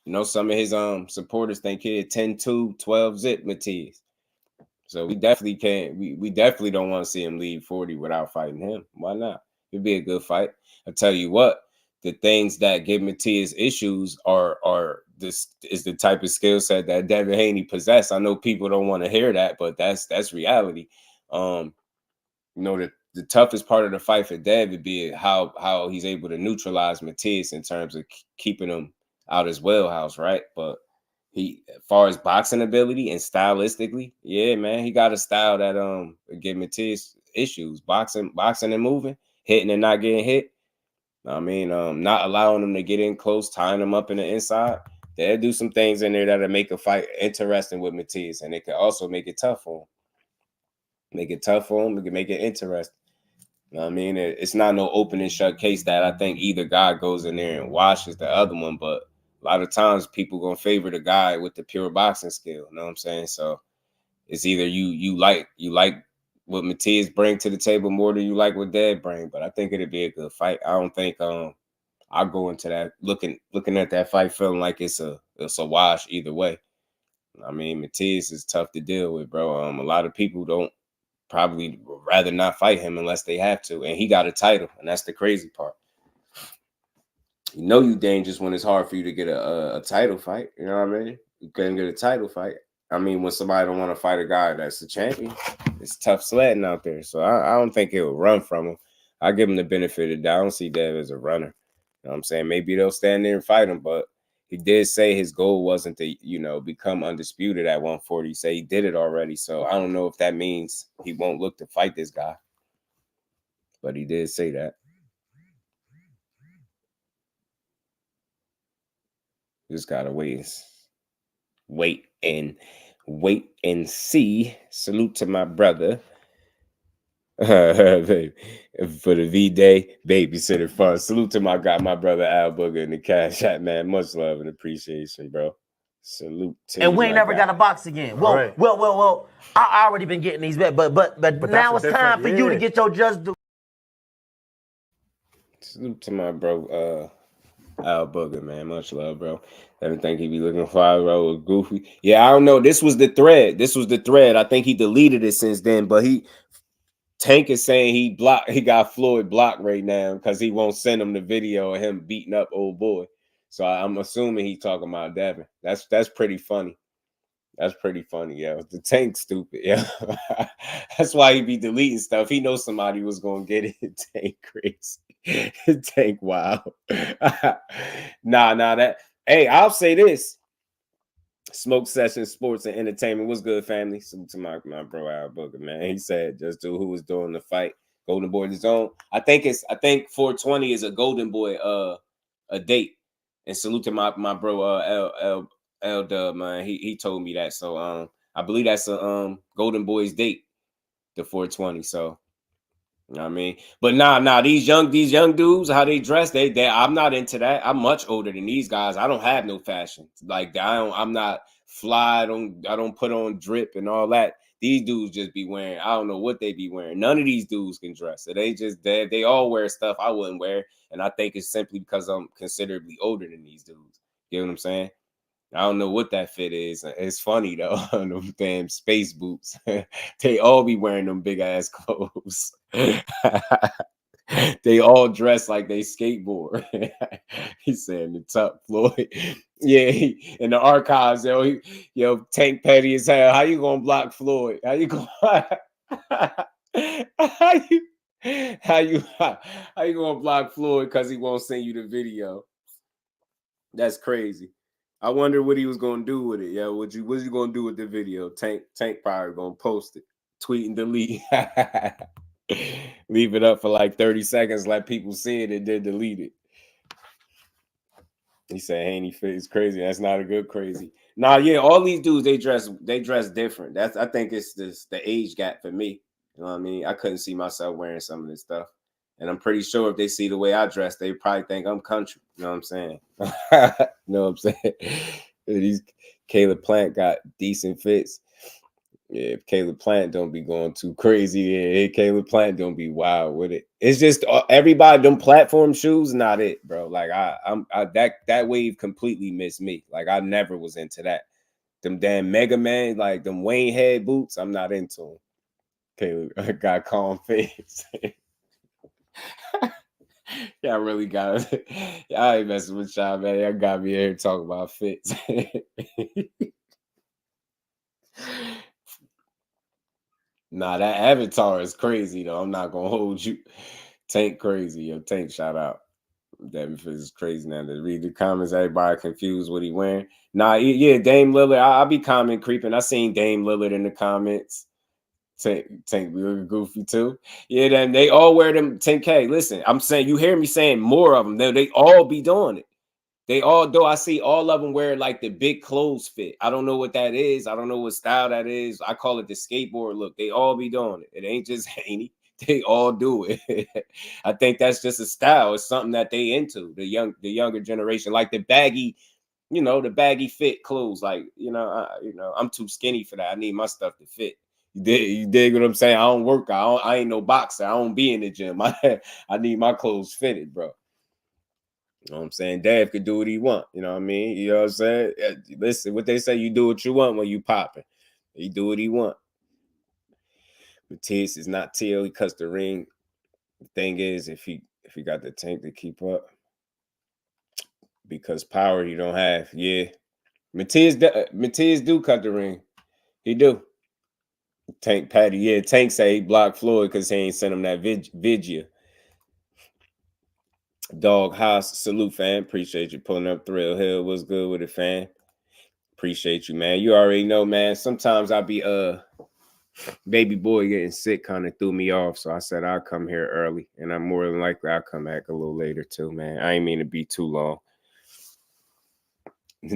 S3: You know, some of his supporters think he 10-2, 12-zip Matias. So we definitely can't. We definitely don't want to see him leave 40 without fighting him. Why not? It'd be a good fight. I tell you what, the things that give Matias issues are this is the type of skill set that Devin Haney possess. I know people don't want to hear that, but that's reality. You know, the toughest part of the fight for Dev would be how he's able to neutralize Matias in terms of keeping him out his wheelhouse, right? But as far as boxing ability and stylistically, yeah, man, he got a style that give Matias issues. Boxing and moving, hitting and not getting hit. I mean, not allowing them to get in close, tying them up in the inside. They'll do some things in there that'll make a fight interesting with Matias, and it can also make it tough for him. Make it tough for him. It can make it interesting. You know what I mean? It's not no open and shut case that I think either guy goes in there and washes the other one, but a lot of times people gonna favor the guy with the pure boxing skill. You know what I'm saying? So it's either you like what Matias bring to the table more than you like what Dad bring. But I think it'd be a good fight. I don't think I'll go into that looking at that fight feeling like it's a wash either way. I mean, Matias is tough to deal with, bro. A lot of people don't probably rather not fight him unless they have to, and he got a title, and that's the crazy part. You know you dangerous when it's hard for you to get a title fight. You know what I mean? You couldn't get a title fight. I mean, when somebody don't want to fight a guy that's a champion, it's tough sledding out there. So I don't think he'll run from him. I give him the benefit of the doubt. I don't see Dev as a runner. You know what I'm saying? Maybe they'll stand there and fight him, but he did say his goal wasn't to, you know, become undisputed at 140. He said he did it already. So I don't know if that means he won't look to fight this guy. But he did say that. Just gotta wait and see. Salute to my brother. For the V-Day babysitter fund. Salute to my guy, my brother Al Booger in the Cash App, man. Much love and appreciation, bro. Salute to you.
S1: And we ain't never got to box again. Well. I already been getting these bets, but now it's time for you to get your just due.
S3: Salute to my bro, Al Booger, man. Much love, bro. Everything he be looking for, bro, was goofy. Yeah, I don't know. This was the thread. I think he deleted it since then, but Tank is saying he got Floyd blocked right now because he won't send him the video of him beating up old boy. So I'm assuming he talking about Devin. That's pretty funny. That's pretty funny, yeah. The Tank stupid, yeah. That's why he be deleting stuff. He knows somebody was gonna get it. Tank crazy. Tank wild. Nah, that. Hey, I'll say this. Smoke Session Sports and Entertainment. What's good, family? Salute to my bro Al Booger, man. He said just do who was doing the fight. Golden Boy the zone. I think 420 is a Golden Boy a date. And salute to my bro L Dub, man. He told me that. So I believe that's a Golden Boy's date, the 420. So you know what I mean? But nah, these young dudes, how they dress, they I'm not into that. I'm much older than these guys. I don't have no fashion. Like I'm not fly, I don't put on drip and all that. These dudes just be wearing, I don't know what they be wearing. None of these dudes can dress. So they all wear stuff I wouldn't wear. And I think it's simply because I'm considerably older than these dudes. You know what I'm saying? I don't know what that fit is. It's funny though. Them damn space boots. They all be wearing them big ass clothes. They all dress like they skateboard. He's saying the top Floyd. Yeah, in the archives, yo, Tank petty as hell. How you gonna block Floyd? How you gonna how you gonna block Floyd because he won't send you the video? That's crazy. I wonder what he was gonna do with it. Yeah, what's you gonna do with the video? Tank probably gonna post it, tweet and delete. Leave it up for like 30 seconds, let people see it, and then delete it. He said Haney fit is crazy. That's not a good crazy. Nah, yeah, all these dudes they dress different. I think it's the age gap for me. You know what I mean? I couldn't see myself wearing some of this stuff. And I'm pretty sure if they see the way I dress, they probably think I'm country. You know what I'm saying? You know what I'm saying? These Caleb Plant got decent fits. Yeah, if Caleb Plant don't be going too crazy, yeah, Caleb Plant don't be wild with it. It's just everybody, them platform shoes, not it, bro. Like that wave completely missed me. Like I never was into that. Them damn Mega Man, like them Wayne head boots, I'm not into them. Caleb got calm face. Y'all really got it. Y'all ain't messing with y'all, man. Y'all got me here talking about fits. Nah, that avatar is crazy, though. I'm not going to hold you. Tank crazy. Yo, Tank, shout out. Devin is crazy now. To read the comments, everybody confused what he wearing. Nah, yeah, Dame Lillard. I'll be comment creeping. I seen Dame Lillard in the comments. Tank be looking goofy too. Yeah, then they all wear them 10K. Listen, I'm saying, you hear me saying more of them. They all be doing it. They all do. I see all of them wear like the big clothes fit. I don't know what that is. I don't know what style that is. I call it the skateboard look. They all be doing it. It ain't just Haney. They all do it. I think that's just a style. It's something that they into, the younger generation, like the baggy, the baggy fit clothes. Like, I'm too skinny for that. I need my stuff to fit. You dig what I'm saying? I don't work. I ain't no boxer. I don't be in the gym. I need my clothes fitted, bro. You know what I'm saying? Dad could do what he want. You know what I mean? You know what I'm saying? Listen, what they say, you do what you want when you popping. He do what he want. Mathias is not T.O. He cuts the ring. The thing is, if he got the tank to keep up, because power he don't have. Yeah. Mathias do cut the ring. He do. Tank Patty. Yeah, Tank say he blocked Floyd because he ain't sent him that video. Dog Haas, salute, fam. Appreciate you pulling up. Thrill Hill, what's good with it, fam? Appreciate you, man. You already know, man. Sometimes I'll be baby boy getting sick kind of threw me off, so I said I'll come here early, and I'm more than likely I'll come back a little later too, man. I ain't mean to be too long.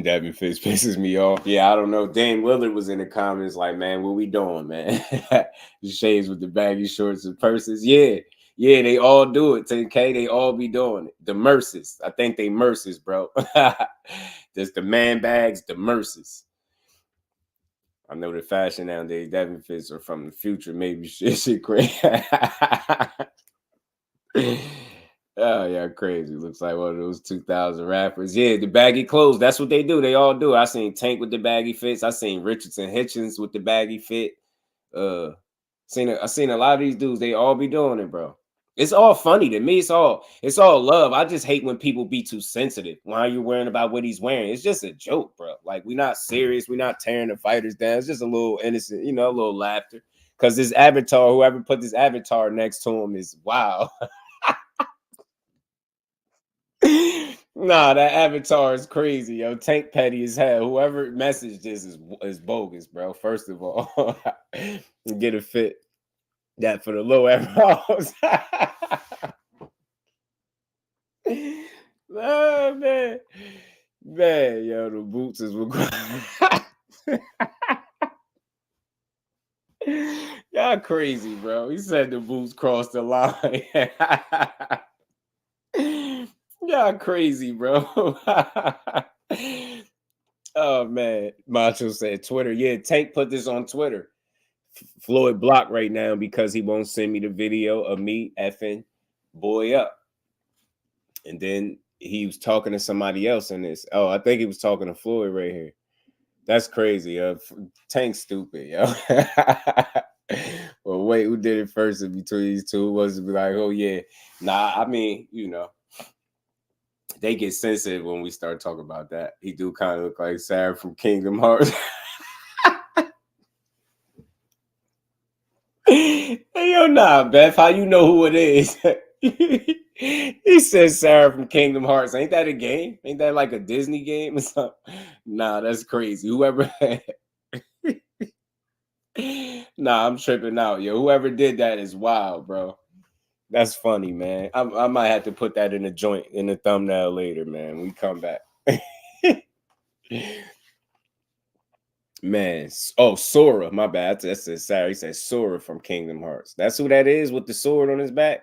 S3: Devin Fitz pisses me off. Yeah, I don't know. Dan Willard was in the comments like, man, what we doing, man? The shades with the baggy shorts and purses. Yeah, they all do it. 10K, they all be doing it. The Merces. I think they Merces, bro. There's the man bags, the Merces. I know the fashion nowadays. Devin Fitz are from the future. Maybe shit crazy. Oh, yeah, crazy. Looks like one of those 2000 rappers. Yeah, the baggy clothes. That's what they do. They all do. I seen Tank with the baggy fits. I seen Richardson Hitchens with the baggy fit. I seen a lot of these dudes. They all be doing it, bro. It's all funny to me. It's all love. I just hate when people be too sensitive. Why are you worrying about what he's wearing? It's just a joke, bro. Like, we're not serious. We're not tearing the fighters down. It's just a little innocent, a little laughter. Because this avatar, whoever put this avatar next to him is wow. Nah, that avatar is crazy, yo. Tank petty as hell. Whoever messaged this is bogus, bro. First of all, get a fit that for the low eyebrows. Oh man, yo, the boots is y'all crazy, bro. He said the boots crossed the line. Y'all crazy, bro. Oh man, Macho said Twitter. Yeah, Tank put this on Twitter. Floyd blocked right now because he won't send me the video of me effing boy up. And then he was talking to somebody else in this. Oh, I think he was talking to Floyd right here. That's crazy. Tank's stupid, yo. Well, wait, who did it first in between these two? Was it be like, oh yeah. Nah, I mean, they get sensitive when we start talking about that. He do kind of look like Sarah from Kingdom Hearts. Hey, yo, nah, Beth, how you know who it is? He says Sarah from Kingdom Hearts. Ain't that a game? Ain't that like a Disney game or something? Nah, that's crazy. Whoever... Nah, I'm tripping out, yo. Whoever did that is wild, bro. That's funny, man. I might have to put that in a joint in the thumbnail later, man. When we come back. Man. Oh, Sora. My bad. That's Sarah. He said Sora from Kingdom Hearts. That's who that is with the sword on his back.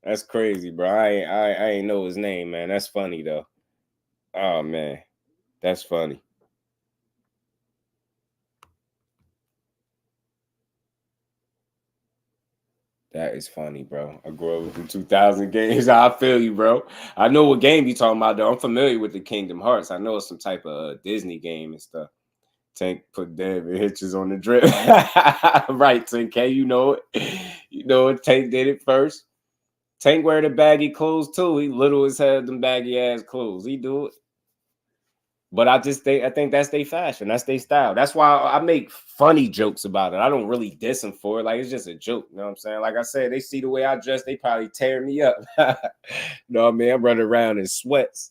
S3: That's crazy, bro. I ain't know his name, man. That's funny though. Oh man. That's funny. That is funny, bro. I grew up with the 2000 games. I feel you, bro. I know what game you talking about, though. I'm familiar with the Kingdom Hearts. I know it's some type of Disney game and stuff. Tank put David Hitches on the drip. Right, 10K, you know it. You know it. Tank did it first. Tank wear the baggy clothes, too. He little as hell, them baggy-ass clothes. He do it. But I think that's their fashion. That's their style. That's why I make funny jokes about it. I don't really diss them for it. Like, it's just a joke. You know what I'm saying? Like I said, they see the way I dress, they probably tear me up. You know what I mean? I'm running around in sweats.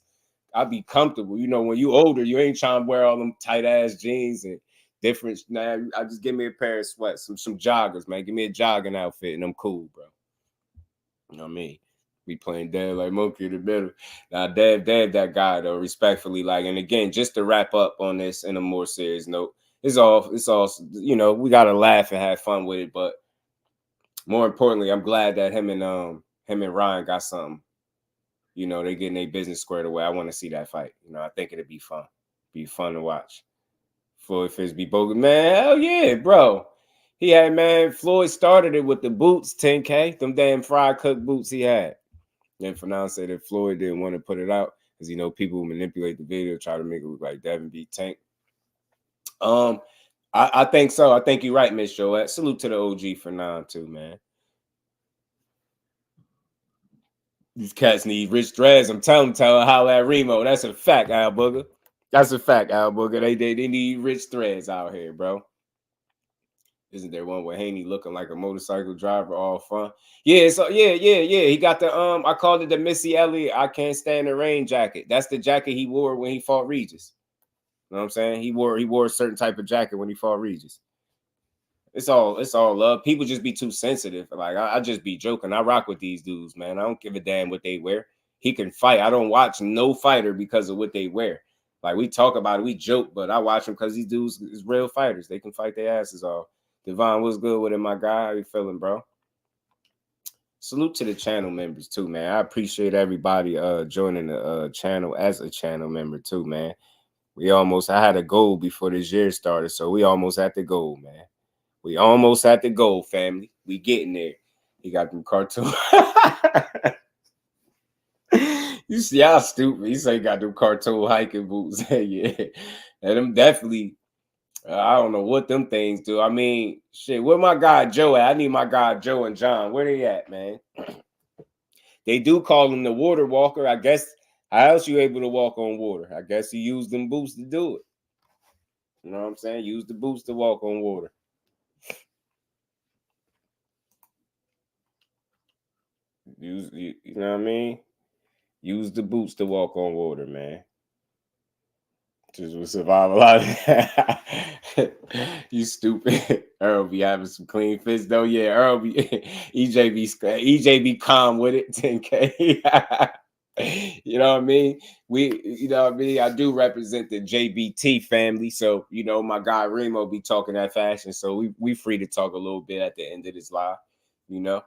S3: I be comfortable. You know, when you older, you ain't trying to wear all them tight-ass jeans and different. Nah, I just give me a pair of sweats, some joggers, man. Give me a jogging outfit, and I'm cool, bro. You know what I mean? Be playing dead like monkey in the middle. Now, Dad, that guy though, respectfully, like, and again, just to wrap up on this in a more serious note, it's all, we gotta laugh and have fun with it, but more importantly, I'm glad that him and Ryan got something. You know, they getting their business squared away. I want to see that fight. You know, I think it'd be fun. Be fun to watch. Floyd Fisby bogus, man. Hell yeah, bro. He had, man, Floyd started it with the boots, 10K, them damn fried cook boots he had. And for now, say that Floyd didn't want to put it out because, people manipulate the video, try to make it look like Devin beat Tank. I think so. I think you're right, Miss Joette. Salute to the OG for now, too, man. These cats need rich dreads. I'm telling holla at Remo. That's a fact, Al Booger. That's a fact, Al Booger. They need rich threads out here, bro. Isn't there one with Haney looking like a motorcycle driver, all fun? Yeah, so yeah. He got the I called it the Missy Elliott I Can't Stand the Rain jacket. That's the jacket he wore when he fought Regis. You know what I'm saying? He wore a certain type of jacket when he fought Regis. It's all love. People just be too sensitive. Like I just be joking. I rock with these dudes, man. I don't give a damn what they wear. He can fight. I don't watch no fighter because of what they wear. Like we talk about it, we joke, but I watch them because these dudes is real fighters. They can fight their asses off. Devon, what's good with it, my guy? How you feeling, bro? Salute to the channel members too, man. I appreciate everybody joining the channel as a channel member too, man. I had a goal before this year started, so we almost at the goal, man. We almost at the goal, family. We getting there. He got them cartoon. You see how stupid. He say he got them cartoon hiking boots. Yeah. And them definitely, I don't know what them things do. I mean, shit, where my guy Joe at? I need my guy Joe and John. Where they at, man? They do call him the water walker. I guess, how else you able to walk on water? I guess he used them boots to do it. You know what I'm saying? Use the boots to walk on water. You know what I mean? Use the boots to walk on water, man. Just with survival out. You stupid. Earl be having some clean fits though. Yeah, Earl be EJ be calm with it. 10K. You know what I mean? I do represent the JBT family. So, you know, my guy Remo be talking that fashion. So we free to talk a little bit at the end of this live, you know.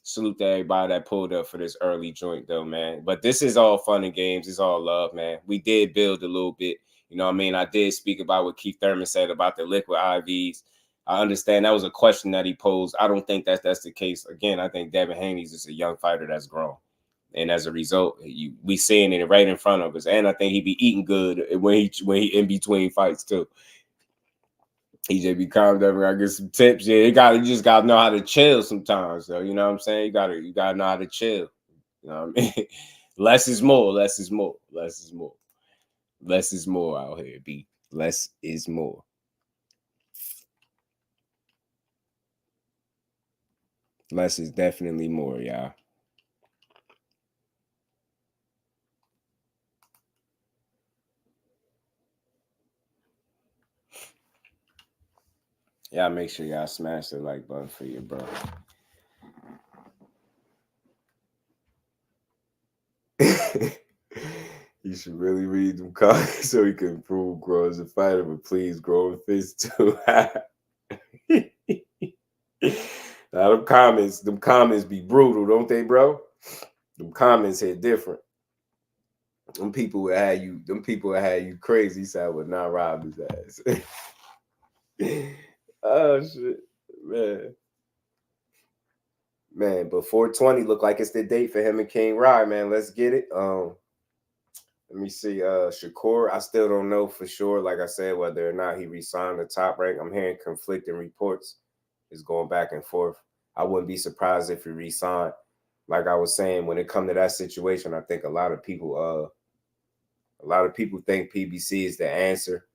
S3: Salute to everybody that pulled up for this early joint, though, man. But this is all fun and games. It's all love, man. We did build a little bit. You know what I mean? I did speak about what Keith Thurman said about the liquid IVs. I understand that was a question that he posed. I don't think that's the case. Again, I think Devin Haney's just a young fighter that's grown. And as a result, we seeing it right in front of us. And I think he be eating good when he in between fights, too. EJ be calm down. I get some tips. Yeah, you just gotta know how to chill sometimes. So you know what I'm saying? You gotta know how to chill. You know what I mean? Less is more. Less is more. Less is more. Less is more out here. B. Less is more. Less is definitely more, y'all. Y'all make sure y'all smash the like button for your bro. You should really read them comments so he can improve, grow as a fighter, but please grow in fist too. Now them comments be brutal, don't they, bro? Them comments hit different. Them people will have you crazy. So I would not rob his ass. Oh shit, man. But 420 look like it's the date for him and King Rye, man. Let's get it. Let me see. Shakur, I still don't know for sure. Like I said, whether or not he re-signed the Top Rank. I'm hearing conflicting reports. It's going back and forth. I wouldn't be surprised if he re-signed. Like I was saying, when it comes to that situation, I think a lot of people think PBC is the answer.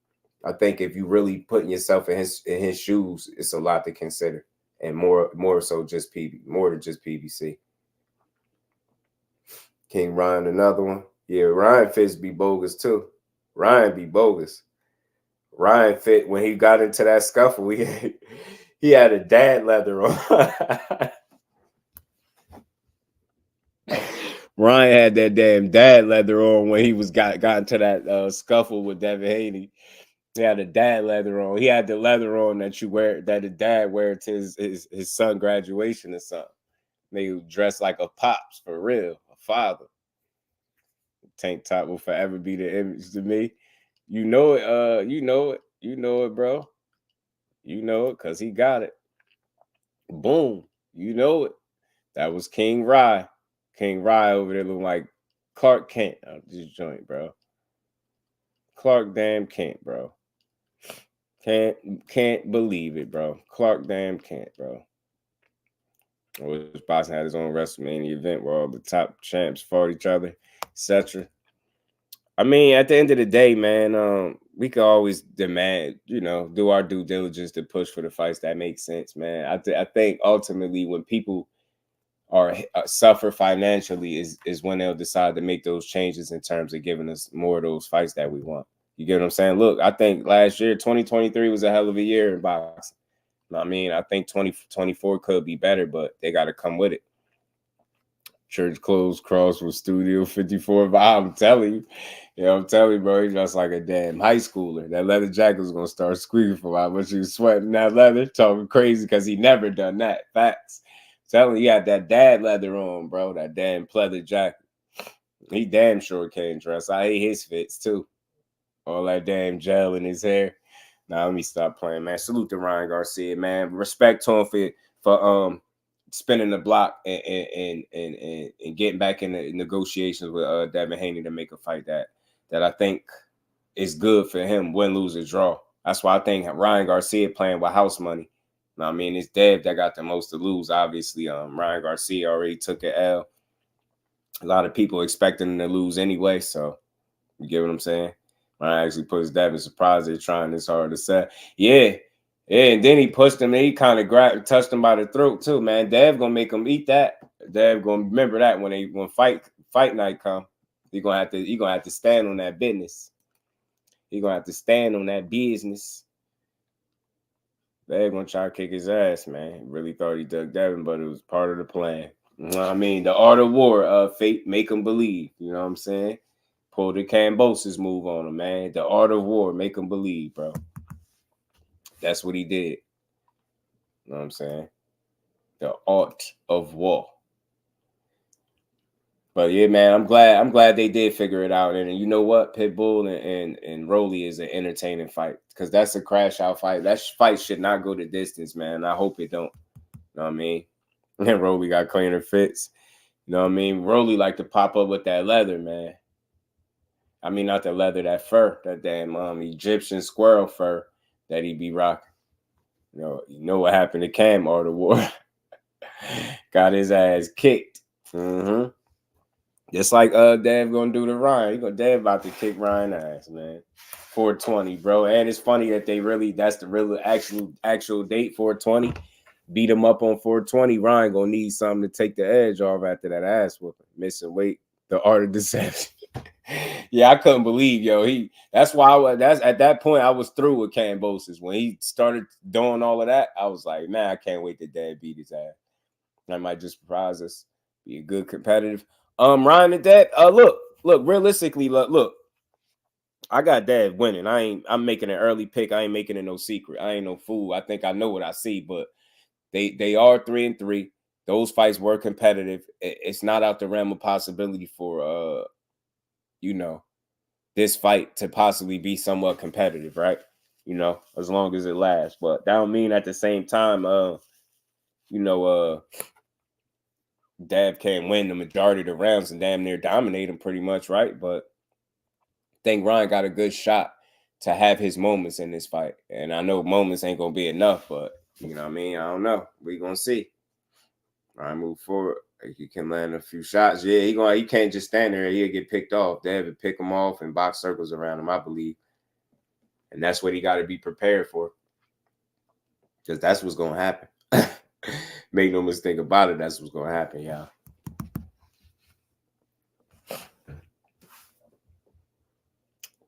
S3: I think if you really putting yourself in his shoes, it's a lot to consider, and more so just more than just PBC. King Ryan, another one. Yeah, Ryan fits be bogus too. Ryan be bogus. Ryan fit when he got into that scuffle. He had a dad leather on. Ryan had that damn dad leather on when he got into that scuffle with Devin Haney. He had a dad leather on. He had the leather on that the dad wear to his son graduation or something. They dressed like a pops for real, a father. Tank top will forever be the image to me. You know it, you know it, bro. You know it because he got it. Boom. You know it. That was King Rye. King Rye over there looking like Clark Kent out this joint, bro. Clark damn Kent, bro. Can't believe it, bro. Clark damn Kent, bro. Boxing had his own WrestleMania event where all the top champs fought each other, etc. I mean, at the end of the day, man, we could always demand, you know, do our due diligence to push for the fights that make sense, man. I think ultimately when people are suffer financially is when they'll decide to make those changes in terms of giving us more of those fights that we want. You get what I'm saying? Look, I think last year, 2023 was a hell of a year in boxing. I mean, I think 2024 could be better, but they got to come with it. Church closed, cross with Studio 54. But I'm telling you, bro, he's just like a damn high schooler. That leather jacket was going to start squeaking for how much he was sweating that leather, talking crazy because he never done that. Facts. Telling you, he had that dad leather on, bro, that damn pleather jacket. He damn sure can't dress. I hate his fits, too. All that damn gel in his hair. Now, let me stop playing, man. Salute to Ryan Garcia, man. Respect to him for spinning the block and getting back in the negotiations with Devin Haney to make a fight that I think is good for him, win, lose, or draw. That's why I think Ryan Garcia playing with house money. I mean, it's Dev that got the most to lose, obviously. Ryan Garcia already took an L. A lot of people expecting him to lose anyway, so you get what I'm saying? Ryan actually puts Dev in surprise. They're trying this hard to say. Yeah, and then he pushed him, and he kind of touched him by the throat, too, man. Dev going to make him eat that. Dev going to remember that when fight night come. He going to have to stand on that business. He going to have to stand on that business. They're going to try to kick his ass, man. Really thought he dug Devin, but it was part of the plan. You know what I mean? The art of war, fate, make him believe. You know what I'm saying? Pull the Cambosis move on him, man. The art of war, make him believe, bro. That's what he did. You know what I'm saying? The art of war. But yeah, man, I'm glad they did figure it out. And you know what? Pitbull and Rolly is an entertaining fight because that's a crash out fight. That fight should not go the distance, man. I hope it don't. You know what I mean? And Rolly got cleaner fits. You know what I mean? Rolly like to pop up with that leather, man. I mean, not the leather, that fur, that damn Egyptian squirrel fur that he be rocking. You know what happened to Cam Art of War? Got his ass kicked. Mm-hmm. Just like Dev gonna do to Ryan. Dev about to kick Ryan ass, man. 420, bro. And it's funny that that's the real actual date, 420. Beat him up on 420. Ryan gonna need something to take the edge off after that ass whooping. Missing weight, the art of deception. Yeah, I couldn't believe, that's why at that point I was through with Cambosis. When he started doing all of that, I was like, man, I can't wait till Dad beat his ass. That might just surprise us. Be a good competitive. Ryan and Dad, look, realistically, look, I got Dad winning. I'm making an early pick. I ain't making it no secret. I ain't no fool. I think I know what I see, but they are 3-3. Those fights were competitive. It's not out the realm of possibility for this fight to possibly be somewhat competitive, right? As long as it lasts. But that don't mean at the same time, Dev can't win the majority of the rounds and damn near dominate him pretty much, right? But I think Ryan got a good shot to have his moments in this fight. And I know moments ain't going to be enough, but, you know what I mean? I don't know. We're going to see. Ryan move forward. He can land a few shots. Yeah, he can't just stand there. He'll get picked off. Dev would pick him off and box circles around him, I believe. And that's what he got to be prepared for. Because that's what's going to happen. Make no mistake about it. That's what's going to happen, y'all.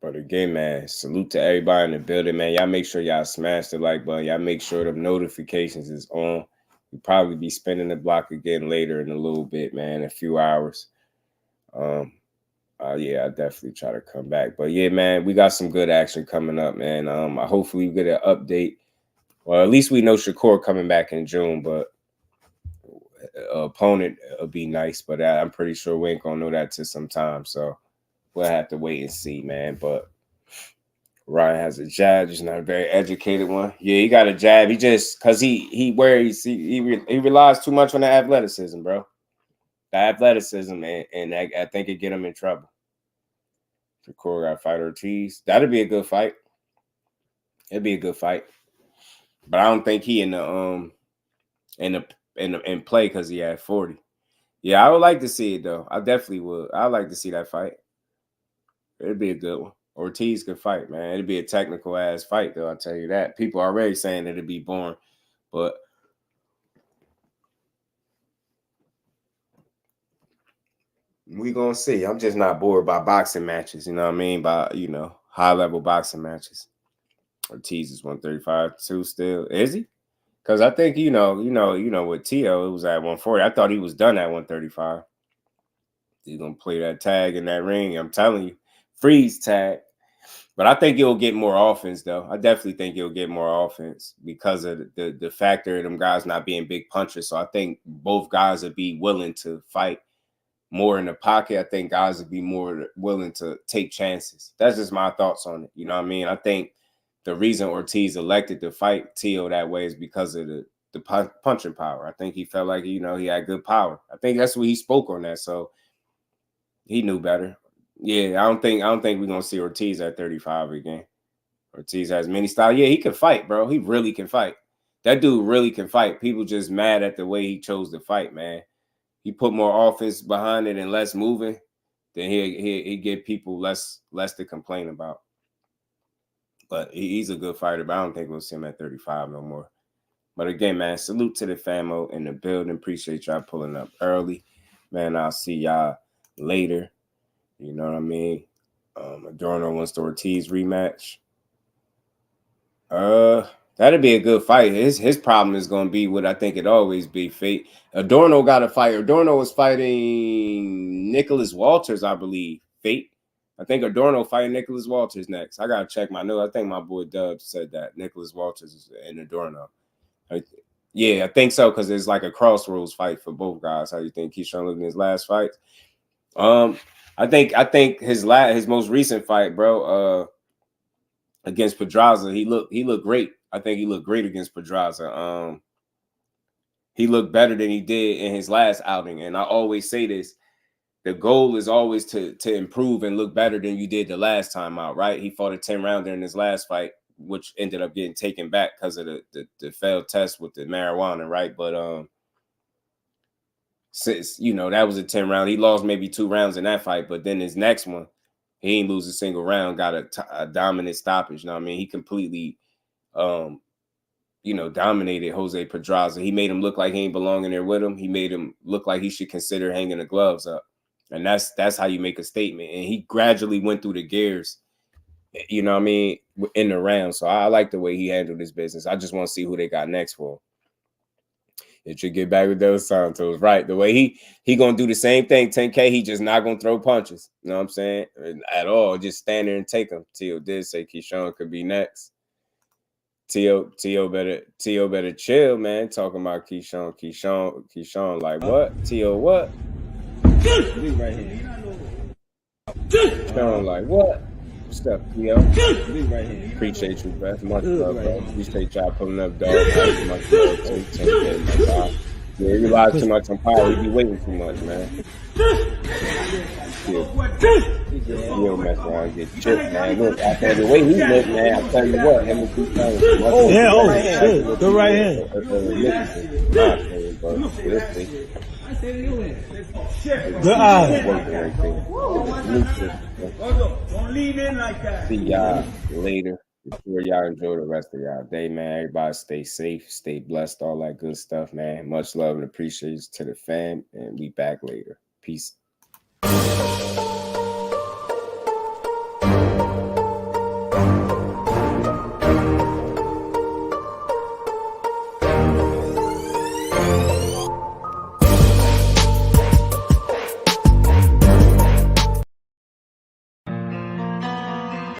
S3: But again, man, salute to everybody in the building, man. Y'all make sure y'all smash the like button. Y'all make sure the notifications is on. We'll probably be spinning the block again later in a little bit, man, a few hours. Yeah, I'll definitely try to come back. But yeah, man, we got some good action coming up, man. Hopefully we get an update. Well, at least we know Shakur coming back in June, but opponent will be nice. But I'm pretty sure we ain't gonna know that till some time. So we'll have to wait and see, man. But Ryan has a jab, just not a very educated one. Yeah, he got a jab. He just because he relies too much on the athleticism, bro. The athleticism, and I think it get him in trouble. Shakur got to fight Ortiz. That'd be a good fight. It'd be a good fight. But I don't think he in play because he had 40. Yeah, I would like to see it though. I definitely would. I'd like to see that fight. It'd be a good one. Ortiz could fight, man. It'd be a technical ass fight, though. I'll tell you that. People are already saying it'd be boring, but we gonna see. I'm just not bored by boxing matches. You know what I mean? By high level boxing matches. Ortiz is 135 too. Still is he? Because I think with Tio, it was at 140. I thought he was done at 135. He's gonna play that tag in that ring. I'm telling you, freeze tag. But I think he'll get more offense, though. I definitely think he'll get more offense because of the factor of them guys not being big punchers. So I think both guys would be willing to fight more in the pocket. I think guys would be more willing to take chances. That's just my thoughts on it. You know what I mean? I think the reason Ortiz elected to fight Tio that way is because of the punching power. I think he felt like, he had good power. I think that's what he spoke on that. So he knew better. Yeah, I don't think we're gonna see Ortiz at 35 again. Ortiz has many styles. Yeah, he can fight, bro. He really can fight. That dude really can fight. People just mad at the way he chose to fight, man. He put more offense behind it and less moving, then he give people less to complain about. But he's a good fighter, but I don't think we'll see him at 35 no more. But again, man, salute to the famo in the building. Appreciate y'all pulling up early. Man, I'll see y'all later. You know what I mean? Adorno wants the Ortiz rematch. That'd be a good fight. His problem is going to be what I think it always be. Fate. Adorno got to fight. Adorno was fighting Nicholas Walters, I believe. Fate. I think Adorno fighting Nicholas Walters next. I got to check my notes. I think my boy Dub said that. Nicholas Walters is in Adorno. Yeah, I think so, because it's like a crossroads fight for both guys. How you think Keyshawn looked in his last fight? I think his most recent fight, bro, against Pedraza, he looked great. I think he looked great against Pedraza. He looked better than he did in his last outing. And I always say this, the goal is always to improve and look better than you did the last time out, right? He fought a 10-rounder in his last fight, which ended up getting taken back because of the failed test with the marijuana, right? But since that was a 10-round, he lost maybe 2 rounds in that fight, but then his next one, he didn't lose a single round, got a dominant stoppage. You know what I mean? He completely dominated Jose Pedraza. He made him look like he ain't belonging there with him. He made him look like he should consider hanging the gloves up. And that's how you make a statement. And he gradually went through the gears, you know what I mean, in the round. So I like the way he handled his business. I just want to see who they got next for him. It should get back with those Santos, right? The way he gonna do the same thing, 10K. He just not gonna throw punches. You know what I'm saying? At all. Just stand there and take them. Tio did say Keyshawn could be next. Tio better chill, man. Talking about Keyshawn, like what? Tio what? Leave right here. Keyshawn like what? Stuff, Tio. Leave right here. Appreciate you, bro. Much love, bro. Appreciate y'all pulling up, dog. Much love. 10K, my God. Yeah, you rely too much on power. You be waiting too much, man. You don't mess around and get chipped, man. Look, after the way he look, man, I'll tell you what, him and Keyshawn.
S8: Shit. Go right in. Good eye.
S2: Don't lean in like that.
S3: See y'all later. Be sure y'all enjoy the rest of y'all day, man. Everybody stay safe, stay blessed, all that good stuff, man. Much love and appreciation to the fam, and we back later. Peace.